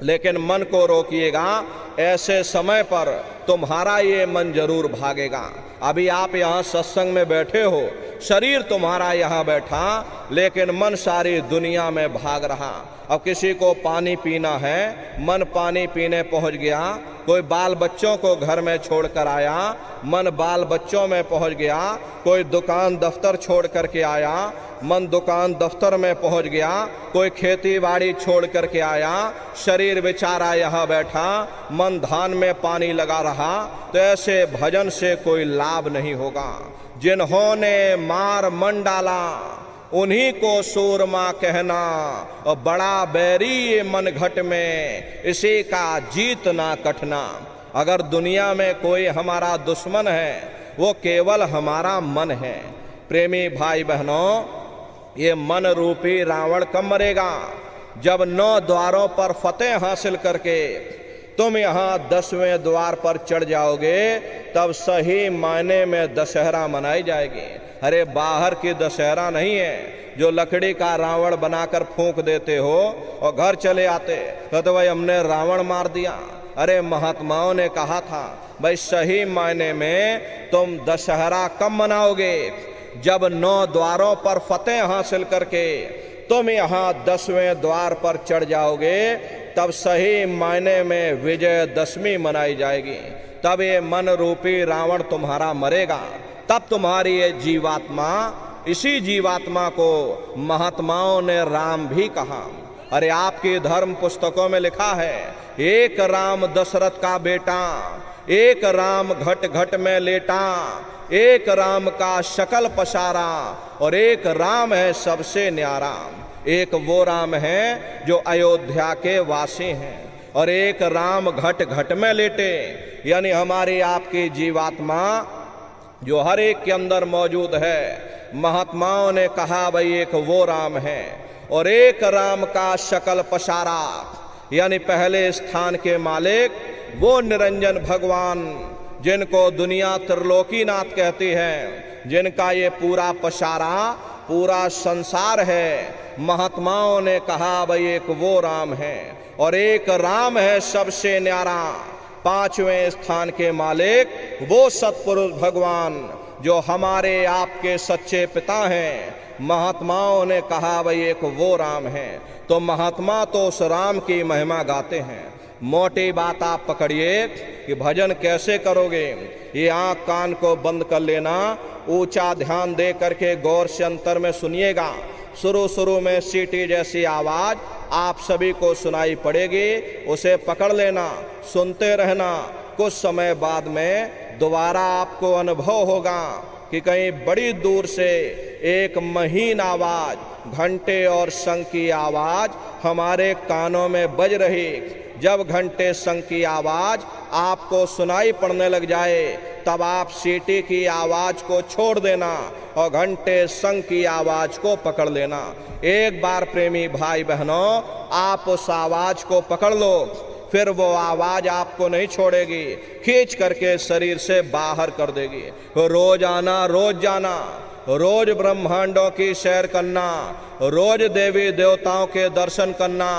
लेकिन मन को रोकिएगा। ऐसे समय पर तुम्हारा ये मन जरूर भागेगा। अभी आप यहाँ सत्संग में बैठे हो, शरीर तुम्हारा यहाँ बैठा, लेकिन मन सारी दुनिया में भाग रहा। अब किसी को पानी पीना है, मन पानी पीने पहुँच गया। कोई बाल बच्चों को घर में छोड़कर आया, मन बाल बच्चों में पहुँच गया। कोई दुकान दफ्तर छोड़ करके आया, मन दुकान दफ्तर में पहुँच गया। कोई खेती बाड़ी छोड़ करके आया, शरीर बेचारा यहाँ बैठा, मन धान में पानी लगा रहा। तो ऐसे भजन से कोई लाभ नहीं होगा। जिन्होंने मार मन डाला उन्हीं को सूरमा कहना, और बड़ा बैरी ये मन घट में, इसी का जीतना कठना। अगर दुनिया में कोई हमारा दुश्मन है, वो केवल हमारा मन है। प्रेमी भाई बहनों, ये मन रूपी रावण कब मरेगा? जब 9 द्वारों पर फतेह हासिल करके तुम यहाँ 10वें द्वार पर चढ़ जाओगे, तब सही मायने में दशहरा मनाई जाएगी। अरे बाहर की दशहरा नहीं है जो लकड़ी का रावण बनाकर फूंक देते हो और घर चले आते तो भाई हमने रावण मार दिया। अरे महात्माओं ने कहा था भाई सही मायने में तुम दशहरा कब मनाओगे? जब 9 द्वारों पर फतेह हासिल करके तुम यहाँ 10वें द्वार पर चढ़ जाओगे, तब सही मायने में विजयदशमी मनाई जाएगी। तब ये मन रूपी रावण तुम्हारा मरेगा। तब तुम्हारी ये जीवात्मा, इसी जीवात्मा को महात्माओं ने राम भी कहा। अरे आपकी धर्म पुस्तकों में लिखा है, एक राम दशरथ का बेटा, एक राम घट घट में लेटा, एक राम का शकल पसारा, और एक राम है सबसे न्यारा। एक वो राम है जो अयोध्या के वासी हैं, और एक राम घट घट में लेटे, यानी हमारी आपकी जीवात्मा जो हर एक के अंदर मौजूद है। महात्माओं ने कहा भाई एक वो राम है, और एक राम का शकल पसारा, यानी पहले स्थान के मालिक वो निरंजन भगवान, जिनको दुनिया त्रिलोकीनाथ कहती है, जिनका ये पूरा पसारा पूरा संसार है। महात्माओं ने कहा भाई एक वो राम है, और एक राम है सबसे न्यारा। 5वें स्थान के मालिक वो सतपुरुष भगवान जो हमारे आपके सच्चे पिता हैं। महात्माओं ने कहा भाई एक वो राम है। तो महात्मा तो उस राम की महिमा गाते हैं। मोटी बात आप पकड़िए कि भजन कैसे करोगे। ये आँख कान को बंद कर लेना, ऊंचा ध्यान दे करके गौर से अंतर में सुनिएगा। शुरू में सीटी जैसी आवाज आप सभी को सुनाई पड़ेगी, उसे पकड़ लेना, सुनते रहना। कुछ समय बाद में दोबारा आपको अनुभव होगा कि कहीं बड़ी दूर से एक महीन आवाज, घंटे और शंख की आवाज हमारे कानों में बज रही। जब घंटे शंख की आवाज आपको सुनाई पड़ने लग जाए, तब आप सीटी की आवाज को छोड़ देना और घंटे शंख की आवाज को पकड़ लेना। एक बार प्रेमी भाई बहनों, आप उस आवाज को पकड़ लो, फिर वो आवाज आपको नहीं छोड़ेगी, खींच करके शरीर से बाहर कर देगी। रोज आना, रोज जाना, रोज ब्रह्मांडों की सैर करना, रोज देवी देवताओं के दर्शन करना,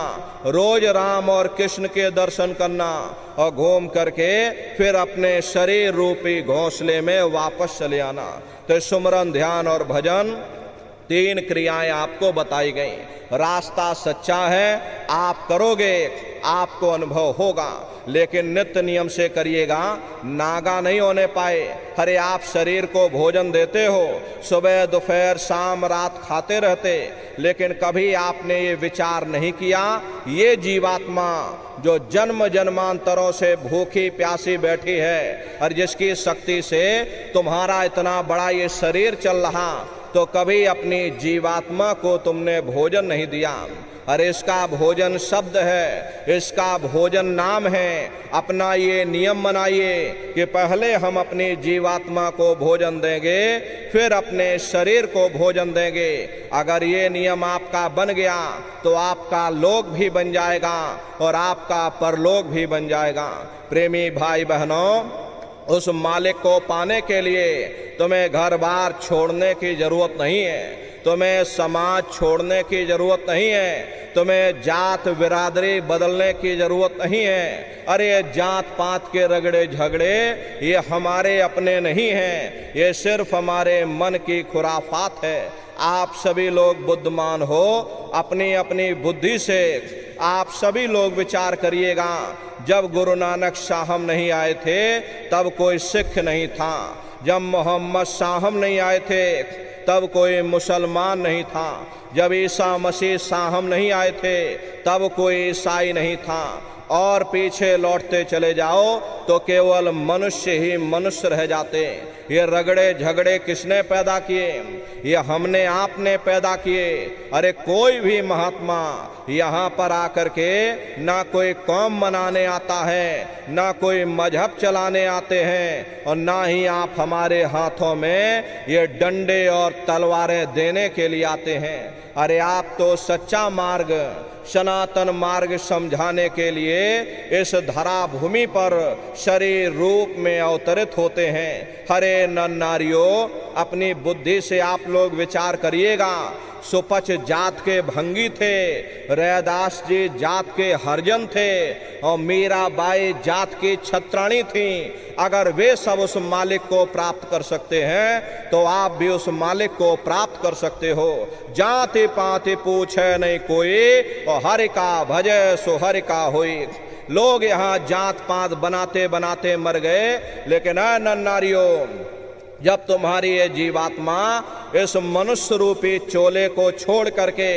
रोज राम और कृष्ण के दर्शन करना, और घूम करके फिर अपने शरीर रूपी घोंसले में वापस चले आना। तो सुमरन, ध्यान और भजन 3 क्रियाएं आपको बताई गई। रास्ता सच्चा है, आप करोगे आपको अनुभव होगा, लेकिन नित्य नियम से करिएगा, नागा नहीं होने पाए। अरे आप शरीर को भोजन देते हो, सुबह दोपहर शाम रात खाते रहते, लेकिन कभी आपने ये विचार नहीं किया, ये जीवात्मा जो जन्म जन्मांतरों से भूखी प्यासी बैठी है, और जिसकी शक्ति से तुम्हारा इतना बड़ा ये शरीर चल रहा, तो कभी अपनी जीवात्मा को तुमने भोजन नहीं दिया। अरे इसका भोजन शब्द है, इसका भोजन नाम है। अपना ये नियम बनाइए कि पहले हम अपनी जीवात्मा को भोजन देंगे, फिर अपने शरीर को भोजन देंगे। अगर ये नियम आपका बन गया तो आपका लोक भी बन जाएगा और आपका परलोक भी बन जाएगा। प्रेमी भाई बहनों, उस मालिक को पाने के लिए तुम्हें घर बार छोड़ने की जरूरत नहीं है। तुम्हें समाज छोड़ने की जरूरत नहीं है, तुम्हें जात बिरादरी बदलने की जरूरत नहीं है। अरे जात पात के रगड़े झगड़े ये हमारे अपने नहीं हैं, ये सिर्फ हमारे मन की खुराफात है। आप सभी लोग बुद्धिमान हो, अपनी अपनी बुद्धि से आप सभी लोग विचार करिएगा। जब गुरु नानक साहब नहीं आए थे तब कोई सिख नहीं था, जब मोहम्मद साहब नहीं आए थे तब कोई मुसलमान नहीं था, जब ईसा मसीह साहब नहीं आए थे तब कोई ईसाई नहीं था। और पीछे लौटते चले जाओ तो केवल मनुष्य ही मनुष्य रह जाते। ये रगड़े झगड़े किसने पैदा किए? ये हमने आपने पैदा किए। अरे कोई भी महात्मा यहाँ पर आकर के ना कोई कौम मनाने आता है, ना कोई मजहब चलाने आते हैं, और ना ही आप हमारे हाथों में ये डंडे और तलवारें देने के लिए आते हैं। अरे आप तो सच्चा मार्ग, सनातन मार्ग समझाने के लिए इस धरा भूमि पर शरीर रूप में अवतरित होते हैं। हरे नर नारियों, अपनी बुद्धि से आप लोग विचार करिएगा। सुपच जात के भंगी थे, रैदास जी जात के हरजन थे, और मीराबाई जात की छत्राणी थी। अगर वे सब उस मालिक को प्राप्त कर सकते हैं तो आप भी उस मालिक को प्राप्त कर सकते हो। जाति पाति पूछे नहीं कोई, और हरि का भजे सो हरि का होई। लोग यहाँ जात पात बनाते बनाते मर गए, लेकिन नर नारियों, जब तुम्हारी ये जीवात्मा इस मनुष्य रूपी चोले को छोड़ करके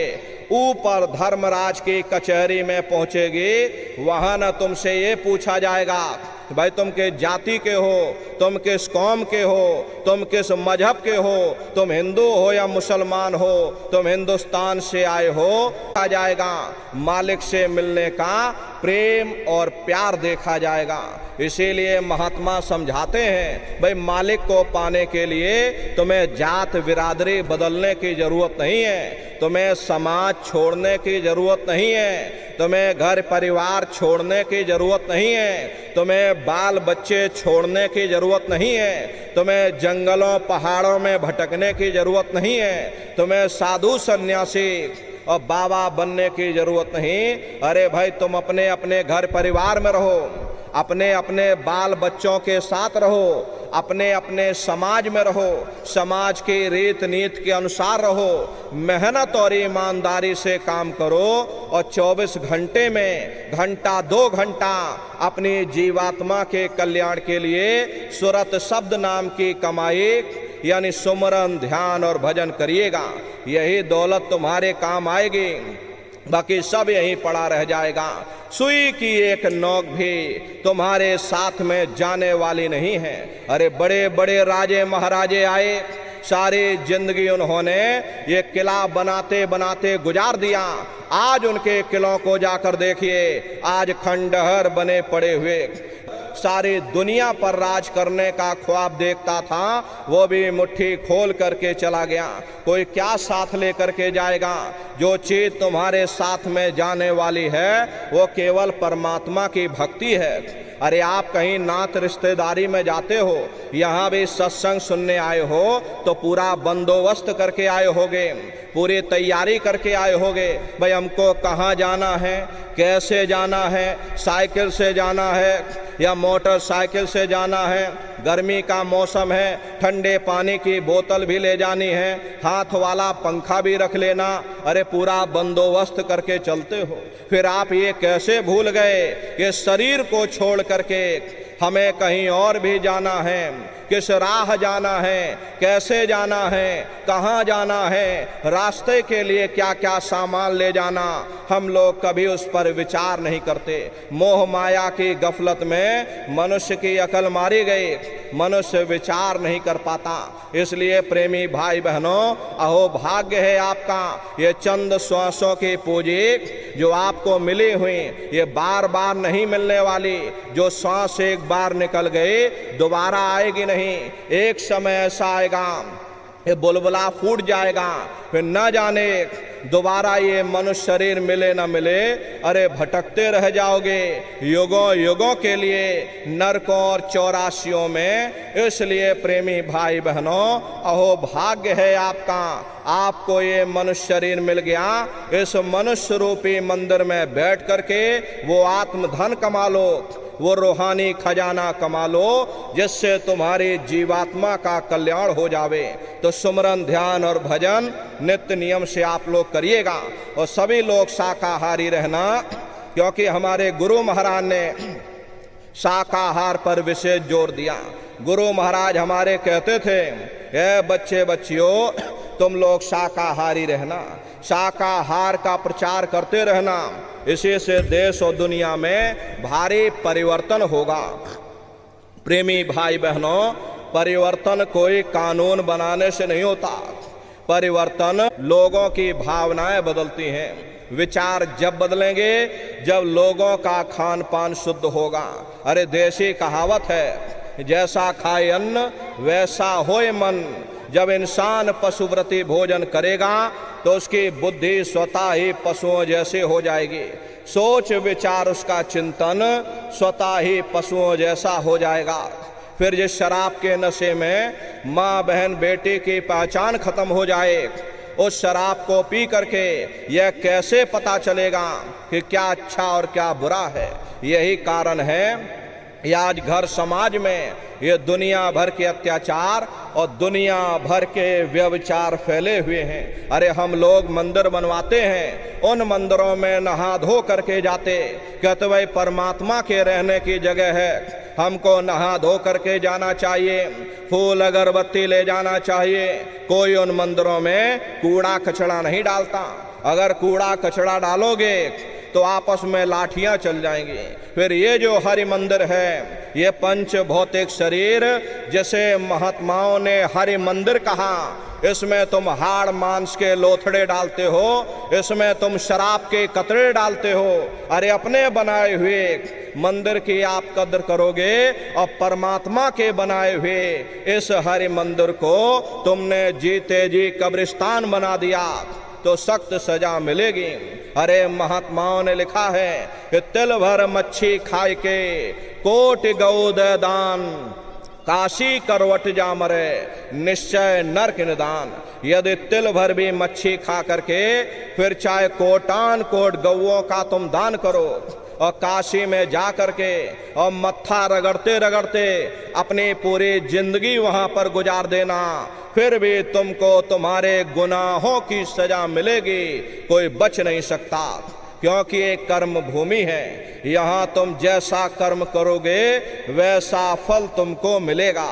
ऊपर धर्मराज की कचहरी में पहुंचेगी, वहां न तुमसे ये पूछा जाएगा भाई तुम किस जाति के हो, तुम किस कौम के हो, तुम किस मजहब के हो, तुम हिंदू हो या मुसलमान हो, तुम हिंदुस्तान से आए हो। आ जाएगा मालिक से मिलने का प्रेम और प्यार देखा जाएगा। इसीलिए महात्मा समझाते हैं भाई मालिक को पाने के लिए तुम्हें जात बिरादरी बदलने की जरूरत नहीं है, तुम्हें समाज छोड़ने की जरूरत नहीं है, तुम्हें घर परिवार छोड़ने की जरूरत नहीं है, तुम्हें बाल बच्चे छोड़ने की जरूरत नहीं है, तुम्हें जंगलों पहाड़ों में भटकने की जरूरत नहीं है, तुम्हें साधु सन्यासी और बाबा बनने की जरूरत नहीं। अरे भाई तुम अपने अपने घर परिवार में रहो, अपने अपने बाल बच्चों के साथ रहो, अपने अपने समाज में रहो, समाज की रीत नीति के अनुसार रहो, मेहनत और ईमानदारी से काम करो, और 24 घंटे में घंटा 2 घंटा अपनी जीवात्मा के कल्याण के लिए सुरत शब्द नाम की कमाई यानी सुमरन ध्यान और भजन करिएगा। यही दौलत तुम्हारे काम आएगी, बाकी सब यहीं पड़ा रह जाएगा। सुई की एक नोक भी तुम्हारे साथ में जाने वाली नहीं है। अरे बड़े बड़े राजे महाराजे आए, सारी जिंदगी उन्होंने ये किला बनाते बनाते गुजार दिया। आज उनके किलों को जाकर देखिए, आज खंडहर बने पड़े हुए। सारी दुनिया पर राज करने का ख्वाब देखता था, वो भी मुट्ठी खोल करके चला गया। कोई क्या साथ लेकर के जाएगा? जो चीज तुम्हारे साथ में जाने वाली है वो केवल परमात्मा की भक्ति है। अरे आप कहीं नात रिश्तेदारी में जाते हो, यहाँ भी सत्संग सुनने आए हो तो पूरा बंदोबस्त करके आए होगे, पूरी तैयारी करके आए होगे। भाई हमको कहाँ जाना है, कैसे जाना है, साइकिल से जाना है या मोटरसाइकिल से जाना है, गर्मी का मौसम है, ठंडे पानी की बोतल भी ले जानी है, हाथ वाला पंखा भी रख लेना। अरे पूरा बंदोबस्त करके चलते हो, फिर आप ये कैसे भूल गए कि शरीर को छोड़ करके हमें कहीं और भी जाना है, किस राह जाना है, कैसे जाना है, कहाँ जाना है, रास्ते के लिए क्या क्या सामान ले जाना, हम लोग कभी उस पर विचार नहीं करते। मोह माया की गफलत में मनुष्य की अकल मारी गई, मनुष्य विचार नहीं कर पाता। इसलिए प्रेमी भाई बहनों, अहो भाग्य है आपका, ये चंद श्वासों की पूंजी जो आपको मिली हुई ये बार बार नहीं मिलने वाली। जो श्वास एक बार निकल गई दोबारा आएगी नहीं। एक समय ऐसा आएगा ये बुलबुला फूट जाएगा, फिर न जाने दोबारा ये मनुष्य शरीर मिले न मिले, अरे भटकते रह जाओगे युगों युगों के लिए नरकों और चौरासियों में। इसलिए प्रेमी भाई बहनों, अहो भाग्य है आपका, आपको ये मनुष्य शरीर मिल गया। इस मनुष्य रूपी मंदिर में बैठ करके वो आत्मधन कमा लो, वो रूहानी खजाना कमा लो, जिससे तुम्हारी जीवात्मा का कल्याण हो जावे। तो सुमरन, ध्यान और भजन नित्य नियम से आप लोग करिएगा। और सभी लोग शाकाहारी रहना, क्योंकि हमारे गुरु महाराज ने शाकाहार पर विशेष जोर दिया। गुरु महाराज हमारे कहते थे, ए बच्चे बच्चियों, तुम लोग शाकाहारी रहना, शाकाहार का प्रचार करते रहना, इसी से देश और दुनिया में भारी परिवर्तन होगा। प्रेमी भाई बहनों, परिवर्तन कोई कानून बनाने से नहीं होता, परिवर्तन लोगों की भावनाएं बदलती हैं। विचार जब बदलेंगे जब लोगों का खान पान शुद्ध होगा। अरे देसी कहावत है, जैसा खाए अन्न वैसा होए मन। जब इंसान पशुव्रती भोजन करेगा तो उसकी बुद्धि स्वतः ही पशुओं जैसे हो जाएगी, सोच विचार उसका चिंतन स्वतः ही पशुओं जैसा हो जाएगा। फिर जिस शराब के नशे में माँ बहन बेटी की पहचान खत्म हो जाए, उस शराब को पी करके यह कैसे पता चलेगा कि क्या अच्छा और क्या बुरा है। यही कारण है ये आज घर समाज में ये दुनिया भर के अत्याचार और दुनिया भर के व्यभिचार फैले हुए हैं। अरे हम लोग मंदिर बनवाते हैं, उन मंदिरों में नहा धो करके जाते, कहते भाई परमात्मा के रहने की जगह है, हमको नहा धो करके जाना चाहिए, फूल अगरबत्ती ले जाना चाहिए। कोई उन मंदिरों में कूड़ा कचड़ा नहीं डालता। अगर कूड़ा कचड़ा डालोगे तो आपस में लाठियां चल जाएंगी। फिर ये जो हरि मंदिर है, ये पंच भौतिक शरीर जैसे महात्माओं ने हरि मंदिर कहा, इसमें तुम हाड़ मांस के लोथड़े डालते हो, इसमें तुम शराब के कतरे डालते हो। अरे अपने बनाए हुए मंदिर की आप कदर करोगे और परमात्मा के बनाए हुए इस हरि मंदिर को तुमने जीते जी कब्रिस्तान बना दिया तो सख्त सजा मिलेगी। अरे महात्माओं ने लिखा है कि तिल भर मच्छी खाए के कोटि गौद दान, काशी करवट जा मरे निश्चय नरक निदान। यदि तिल भर भी मच्छी खा करके फिर चाहे कोटान कोट गौओं का तुम दान करो और काशी में जा करके और मत्था रगड़ते रगड़ते अपनी पूरी जिंदगी वहां पर गुजार देना, फिर भी तुमको तुम्हारे गुनाहों की सजा मिलेगी, कोई बच नहीं सकता। क्योंकि ये कर्म भूमि है, यहाँ तुम जैसा कर्म करोगे वैसा फल तुमको मिलेगा।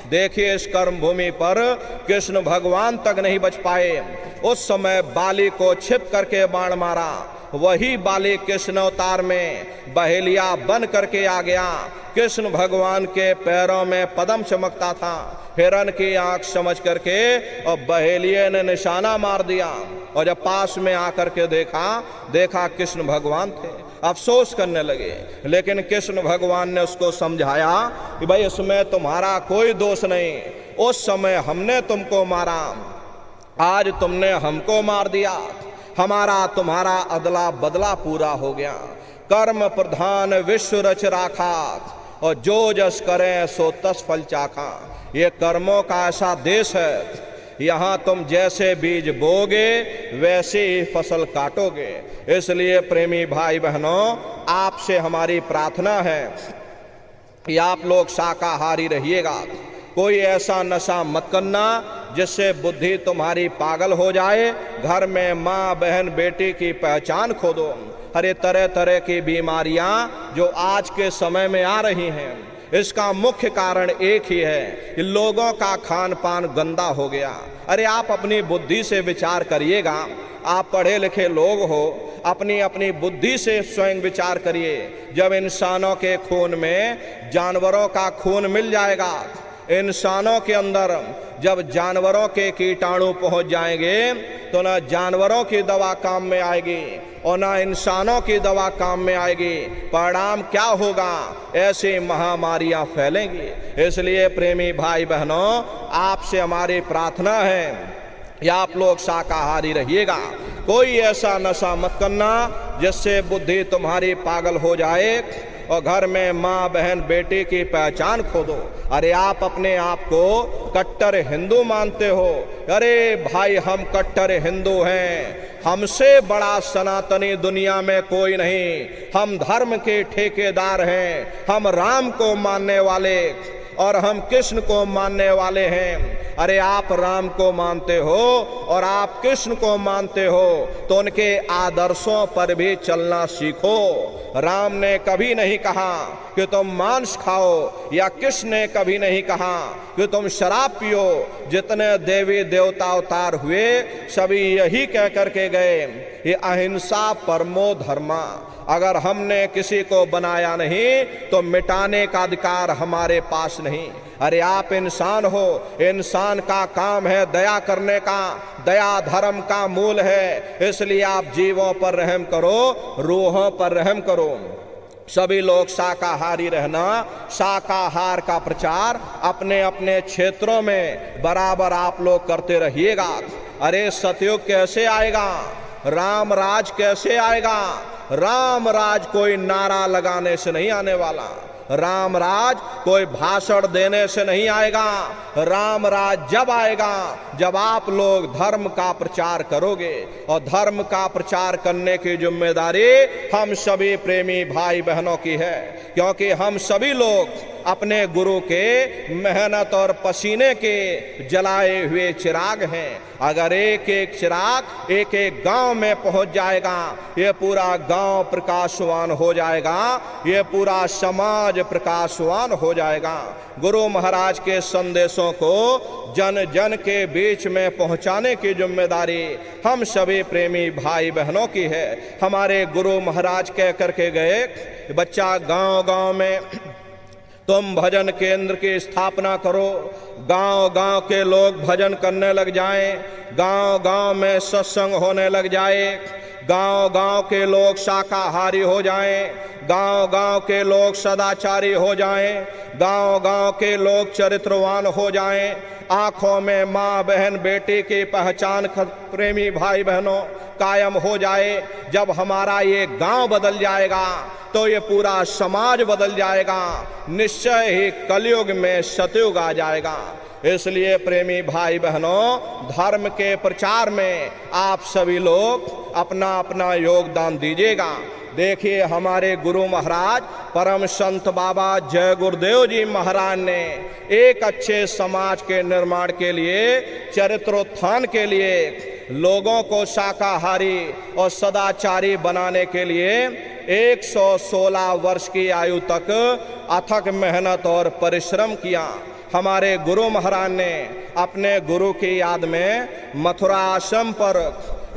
देखिए इस कर्म भूमि पर कृष्ण भगवान तक नहीं बच पाए। उस समय बाली को छिप करके बाण मारा, वही बाली कृष्ण अवतार में बहेलिया बन करके आ गया। कृष्ण भगवान के पैरों में पद्म चमकता था, हिरण की आंख समझ करके और बहेलिये ने निशाना मार दिया। और जब पास में आकर के देखा कृष्ण भगवान थे, अफसोस करने लगे। लेकिन कृष्ण भगवान ने उसको समझाया कि भाई इसमें तुम्हारा कोई दोष नहीं, उस समय हमने तुमको मारा, आज तुमने हमको मार दिया, हमारा तुम्हारा अदला बदला पूरा हो गया। कर्म प्रधान विश्व रच राखा और जो जस करें सो तस फल चाखा। ये कर्मों का ऐसा देश है, यहाँ तुम जैसे बीज बोगे वैसे ही फसल काटोगे। इसलिए प्रेमी भाई बहनों, आपसे हमारी प्रार्थना है कि आप लोग शाकाहारी रहिएगा। कोई ऐसा नशा मत करना जिससे बुद्धि तुम्हारी पागल हो जाए, घर में माँ बहन बेटी की पहचान खो दो। हर तरह तरह की बीमारियां जो आज के समय में आ रही हैं, इसका मुख्य कारण एक ही है कि लोगों का खान पान गंदा हो गया। अरे आप अपनी बुद्धि से विचार करिएगा, आप पढ़े लिखे लोग हो, अपनी अपनी बुद्धि से स्वयं विचार करिए। जब इंसानों के खून में जानवरों का खून मिल जाएगा, इंसानों के अंदर जब जानवरों के कीटाणु पहुंच जाएंगे तो ना जानवरों की दवा काम में आएगी और ना इंसानों की दवा काम में आएगी। परिणाम क्या होगा? ऐसी महामारियां फैलेंगी। इसलिए प्रेमी भाई बहनों, आपसे हमारी प्रार्थना है या आप लोग शाकाहारी रहिएगा। कोई ऐसा नशा मत करना जिससे बुद्धि तुम्हारी पागल हो जाए और घर में माँ बहन बेटे की पहचान खो दो। अरे आप अपने आप को कट्टर हिंदू मानते हो, अरे भाई हम कट्टर हिंदू हैं, हमसे बड़ा सनातनी दुनिया में कोई नहीं, हम धर्म के ठेकेदार हैं, हम राम को मानने वाले और हम कृष्ण को मानने वाले हैं। अरे आप राम को मानते हो और आप कृष्ण को मानते हो तो उनके आदर्शों पर भी चलना सीखो। राम ने कभी नहीं कहा कि तुम मांस खाओ या कृष्ण ने कभी नहीं कहा कि तुम शराब पियो। जितने देवी देवता अवतार हुए सभी यही कह करके गए, ये अहिंसा परमो धर्मा। अगर हमने किसी को बनाया नहीं तो मिटाने का अधिकार हमारे पास नहीं। अरे आप इंसान हो, इंसान का काम है दया करने का, दया धर्म का मूल है, इसलिए आप जीवों पर रहम करो, रूहों पर रहम करो। सभी लोग शाकाहारी रहना, शाकाहार का प्रचार अपने अपने क्षेत्रों में बराबर आप लोग करते रहिएगा। अरे सतयुग कैसे आएगा, राम राज कैसे आएगा? राम राज कोई नारा लगाने से नहीं आने वाला, राम राज कोई भाषण देने से नहीं आएगा। राम राज जब आएगा जब आप लोग धर्म का प्रचार करोगे, और धर्म का प्रचार करने की जिम्मेदारी हम सभी प्रेमी भाई बहनों की है, क्योंकि हम सभी लोग अपने गुरु के मेहनत और पसीने के जलाए हुए चिराग हैं। अगर एक एक चिराग एक एक गांव में पहुंच जाएगा, ये पूरा गांव प्रकाशवान हो जाएगा, ये पूरा समाज प्रकाशवान हो जाएगा। गुरु महाराज के संदेशों को जन जन के बीच में पहुंचाने की जिम्मेदारी हम सभी प्रेमी भाई बहनों की है। हमारे गुरु महाराज कह करके गए, बच्चा गांव गांव में तुम भजन केंद्र की स्थापना करो, गांव गांव के लोग भजन करने लग जाएं, गांव गांव में सत्संग होने लग जाए, गांव गांव के लोग शाकाहारी हो जाएं, गांव गांव के लोग सदाचारी हो जाएं, गांव गांव के लोग चरित्रवान हो जाएं, आंखों में माँ बहन बेटी की पहचान प्रेमी भाई बहनों कायम हो जाए। जब हमारा ये गांव बदल जाएगा तो ये पूरा समाज बदल जाएगा, निश्चय ही कलयुग में सतयुग आ जाएगा। इसलिए प्रेमी भाई बहनों, धर्म के प्रचार में आप सभी लोग अपना अपना योगदान दीजिएगा। देखिए हमारे गुरु महाराज परम संत बाबा जय गुरुदेव जी महाराज ने एक अच्छे समाज के निर्माण के लिए, चरित्रोत्थान के लिए, लोगों को शाकाहारी और सदाचारी बनाने के लिए 116 वर्ष की आयु तक अथक मेहनत और परिश्रम किया। हमारे गुरु महाराज ने अपने गुरु की याद में मथुरा आश्रम पर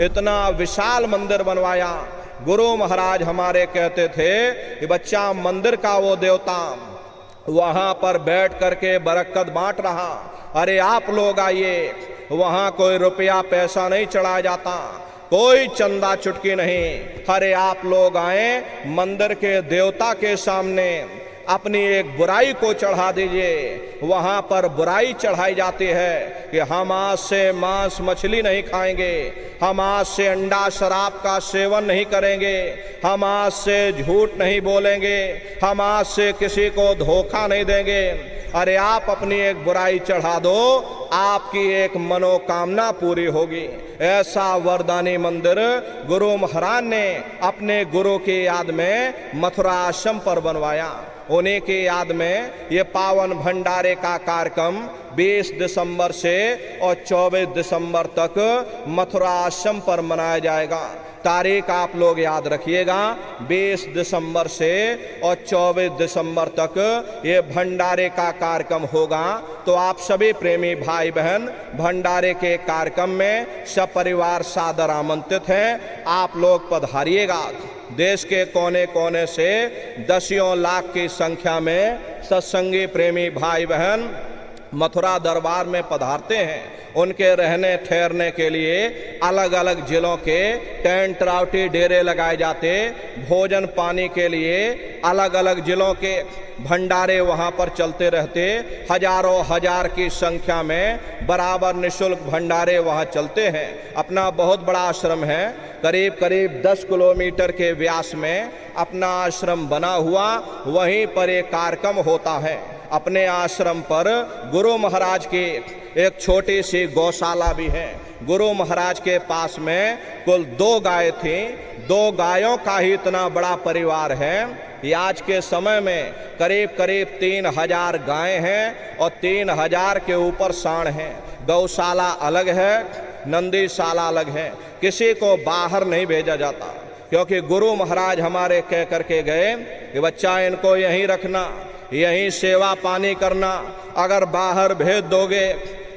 इतना विशाल मंदिर बनवाया। गुरु महाराज हमारे कहते थे कि बच्चा मंदिर का वो देवता वहाँ पर बैठ करके बरकत बांट रहा। अरे आप लोग आइए, वहाँ कोई रुपया पैसा नहीं चढ़ाया जाता, कोई चंदा चुटकी नहीं। अरे आप लोग आए, मंदिर के देवता के सामने अपनी एक बुराई को चढ़ा दीजिए। वहाँ पर बुराई चढ़ाई जाती है कि हम आज से मांस मछली नहीं खाएंगे, हम आज से अंडा शराब का सेवन नहीं करेंगे, हम आज से झूठ नहीं बोलेंगे, हम आज से किसी को धोखा नहीं देंगे। अरे आप अपनी एक बुराई चढ़ा दो, आपकी एक मनोकामना पूरी होगी। ऐसा वरदानी मंदिर गुरु महाराज ने अपने गुरु की याद में मथुरा आश्रम पर बनवाया। उन्हीं की याद में ये पावन भंडारे का कार्यक्रम 20 दिसंबर से और 24 दिसंबर तक मथुरा आश्रम पर मनाया जाएगा। तारीख आप लोग याद रखिएगा, 20 दिसंबर से और 24 दिसंबर तक ये भंडारे का कार्यक्रम होगा। तो आप सभी प्रेमी भाई बहन भंडारे के कार्यक्रम में सपरिवार सादर आमंत्रित हैं। आप लोग पधारिएगा। देश के कोने कोने से दसियों लाख की संख्या में सत्संगी प्रेमी भाई बहन मथुरा दरबार में पधारते हैं। उनके रहने ठहरने के लिए अलग अलग जिलों के टेंट राउटी डेरे लगाए जाते, भोजन पानी के लिए अलग अलग जिलों के भंडारे वहाँ पर चलते रहते। हजारों हजार की संख्या में बराबर निःशुल्क भंडारे वहाँ चलते हैं। अपना बहुत बड़ा आश्रम है, करीब करीब 10 किलोमीटर के व्यास में अपना आश्रम बना हुआ, वहीं पर एक कार्यक्रम होता है। अपने आश्रम पर गुरु महाराज की एक छोटी सी गौशाला भी है। गुरु महाराज के पास में कुल 2 गाय थी। 2 गायों का ही इतना बड़ा परिवार है। ये आज के समय में करीब करीब 3000 गायें हैं और 3000 के ऊपर सांड हैं। गौशाला अलग है, नंदीशाला अलग है। किसी को बाहर नहीं भेजा जाता, क्योंकि गुरु महाराज हमारे कह करके गए कि बच्चा इनको यहीं रखना, यहीं सेवा पानी करना। अगर बाहर भेज दोगे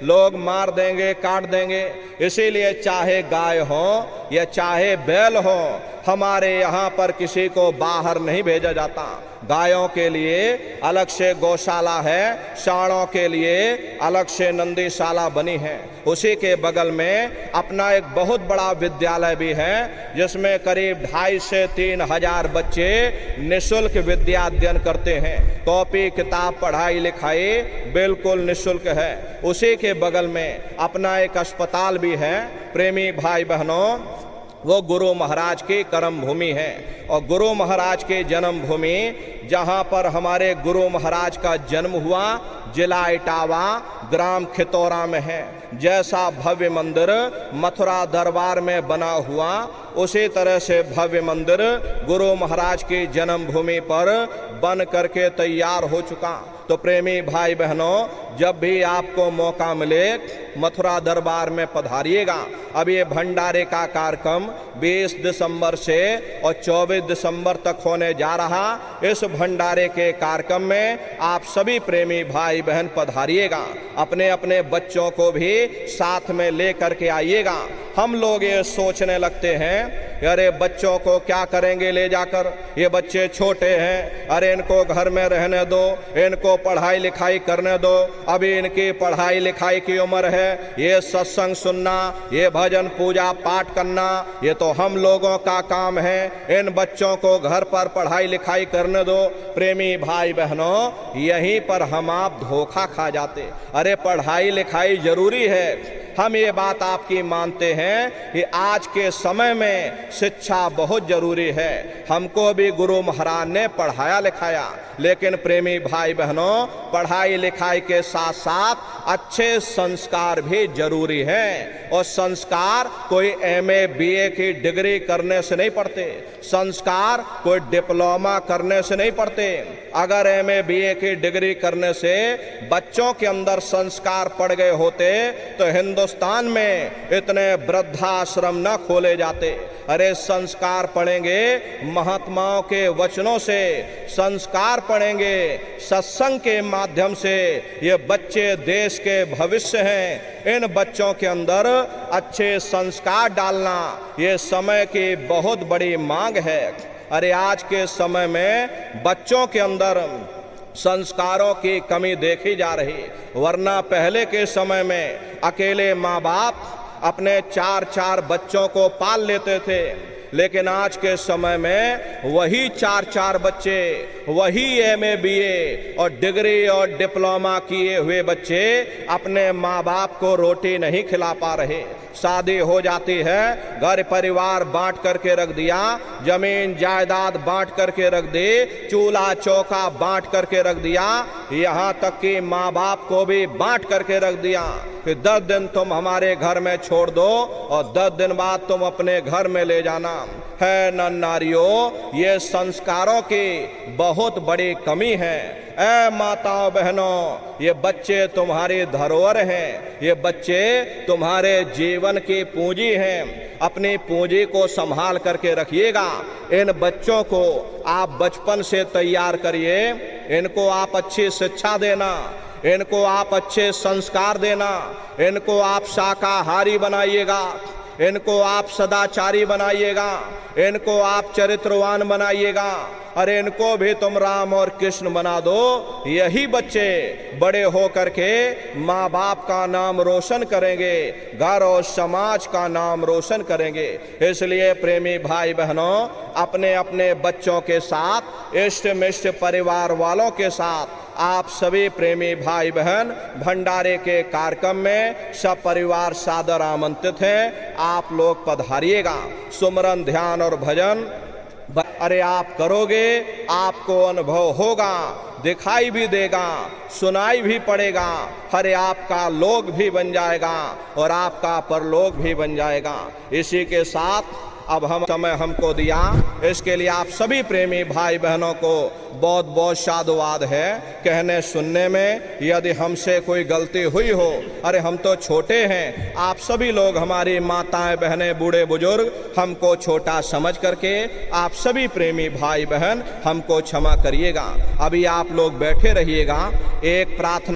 लोग मार देंगे, काट देंगे। इसीलिए चाहे गाय हो या चाहे बैल हो, हमारे यहाँ पर किसी को बाहर नहीं भेजा जाता। गायों के लिए अलग से गौशाला है, सांडों के लिए अलग से नंदीशाला बनी है। उसी के बगल में अपना एक बहुत बड़ा विद्यालय भी है, जिसमें करीब 2,500 से 3,000 बच्चे निःशुल्क विद्या अध्ययन करते हैं। कॉपी किताब पढ़ाई लिखाई बिल्कुल निःशुल्क है। उसी के बगल में अपना एक अस्पताल भी है। प्रेमी भाई बहनों, वो गुरु महाराज की कर्म भूमि है और गुरु महाराज की जन्म भूमि, जहाँ पर हमारे गुरु महाराज का जन्म हुआ, जिला इटावा, ग्राम खितौरा में है। जैसा भव्य मंदिर मथुरा दरबार में बना हुआ, उसी तरह से भव्य मंदिर गुरु महाराज की जन्मभूमि पर बन करके तैयार हो चुका। तो प्रेमी भाई बहनों, जब भी आपको मौका मिले मथुरा दरबार में पधारिएगा। अब ये भंडारे का कार्यक्रम 20 दिसंबर से और 24 दिसंबर तक होने जा रहा। इस भंडारे के कार्यक्रम में आप सभी प्रेमी भाई बहन पधारिएगा। अपने अपने बच्चों को भी साथ में ले करके आइएगा। हम लोग ये सोचने लगते हैं, अरे बच्चों को क्या करेंगे ले जाकर, ये बच्चे छोटे हैं, अरे इनको घर में रहने दो, इनको पढ़ाई लिखाई करने दो, अभी इनकी पढ़ाई लिखाई की उम्र है। ये सत्संग सुनना, ये भजन पूजा पाठ करना, ये तो हम लोगों का काम है। इन बच्चों को घर पर पढ़ाई लिखाई करने दो। प्रेमी भाई बहनों, यहीं पर हम आप धोखा खा जाते। अरे पढ़ाई लिखाई जरूरी है, हम ये बात आपकी मानते हैं कि आज के समय में शिक्षा बहुत जरूरी है। हमको भी गुरु महाराज ने पढ़ाया लिखाया, लेकिन प्रेमी भाई बहनों, पढ़ाई लिखाई के साथ साथ अच्छे संस्कार भी जरूरी हैं। और संस्कार कोई MA BA की डिग्री करने से नहीं पढ़ते, संस्कार कोई डिप्लोमा करने से नहीं पढ़ते। अगर MA BA की डिग्री करने से बच्चों के अंदर संस्कार पड़ गए होते तो हिंदुस्तान में इतने वृद्धाश्रम न खोले जाते। अरे संस्कार पढ़ेंगे महात्माओं के वचनों से, संस्कार पढ़ेंगे सत्संग के माध्यम से। ये बच्चे देश के भविष्य हैं। इन बच्चों के अंदर अच्छे संस्कार डालना ये समय की बहुत बड़ी मांग है। अरे आज के समय में बच्चों के अंदर संस्कारों की कमी देखी जा रही, वरना पहले के समय में अकेले माँ बाप अपने 4-4 बच्चों को पाल लेते थे। लेकिन आज के समय में वही 4-4 बच्चे, वही MA BA और डिग्री और डिप्लोमा किए हुए बच्चे अपने माँ बाप को रोटी नहीं खिला पा रहे। शादी हो जाती है, घर परिवार बांट करके रख दिया, जमीन जायदाद बांट करके रख दी, चूल्हा चौका बांट करके रख दिया, यहाँ तक कि माँ बाप को भी बांट करके रख दिया कि 10 दिन तुम हमारे घर में छोड़ दो और 10 दिन बाद तुम अपने घर में ले जाना। है नर नारियों, ये संस्कारों की बहुत बड़ी कमी है। ऐ माताओं बहनों, ये बच्चे तुम्हारी धरोहर हैं, ये बच्चे तुम्हारे जीवन की पूंजी हैं। अपनी पूंजी को संभाल करके रखिएगा। इन बच्चों को आप बचपन से तैयार करिए, इनको आप अच्छी शिक्षा देना, इनको आप अच्छे संस्कार देना, इनको आप शाकाहारी बनाइएगा, इनको आप सदाचारी बनाइएगा, इनको आप चरित्रवान बनाइएगा। अरे इनको भी तुम राम और कृष्ण बना दो। यही बच्चे बड़े होकर के माँ बाप का नाम रोशन करेंगे, घर और समाज का नाम रोशन करेंगे। इसलिए प्रेमी भाई बहनों, अपने अपने बच्चों के साथ, इष्ट मिष्ट परिवार वालों के साथ आप सभी प्रेमी भाई बहन भंडारे के कार्यक्रम में सब परिवार सादर आमंत्रित हैं। आप लोग पधारिएगा। सुमरन, ध्यान और भजन अरे आप करोगे, आपको अनुभव होगा, दिखाई भी देगा, सुनाई भी पड़ेगा। अरे आपका लोक भी बन जाएगा और आपका परलोक भी बन जाएगा। इसी के साथ अब हम समय हमको दिया, इसके लिए आप सभी प्रेमी भाई बहनों को बहुत बहुत साधुवाद है। कहने सुनने में यदि हमसे कोई गलती हुई हो, अरे हम तो छोटे हैं, आप सभी लोग, हमारी माताएं बहनें बूढ़े बुजुर्ग, हमको छोटा समझ करके आप सभी प्रेमी भाई बहन हमको क्षमा करिएगा। अभी आप लोग बैठे रहिएगा। एक प्रार्थना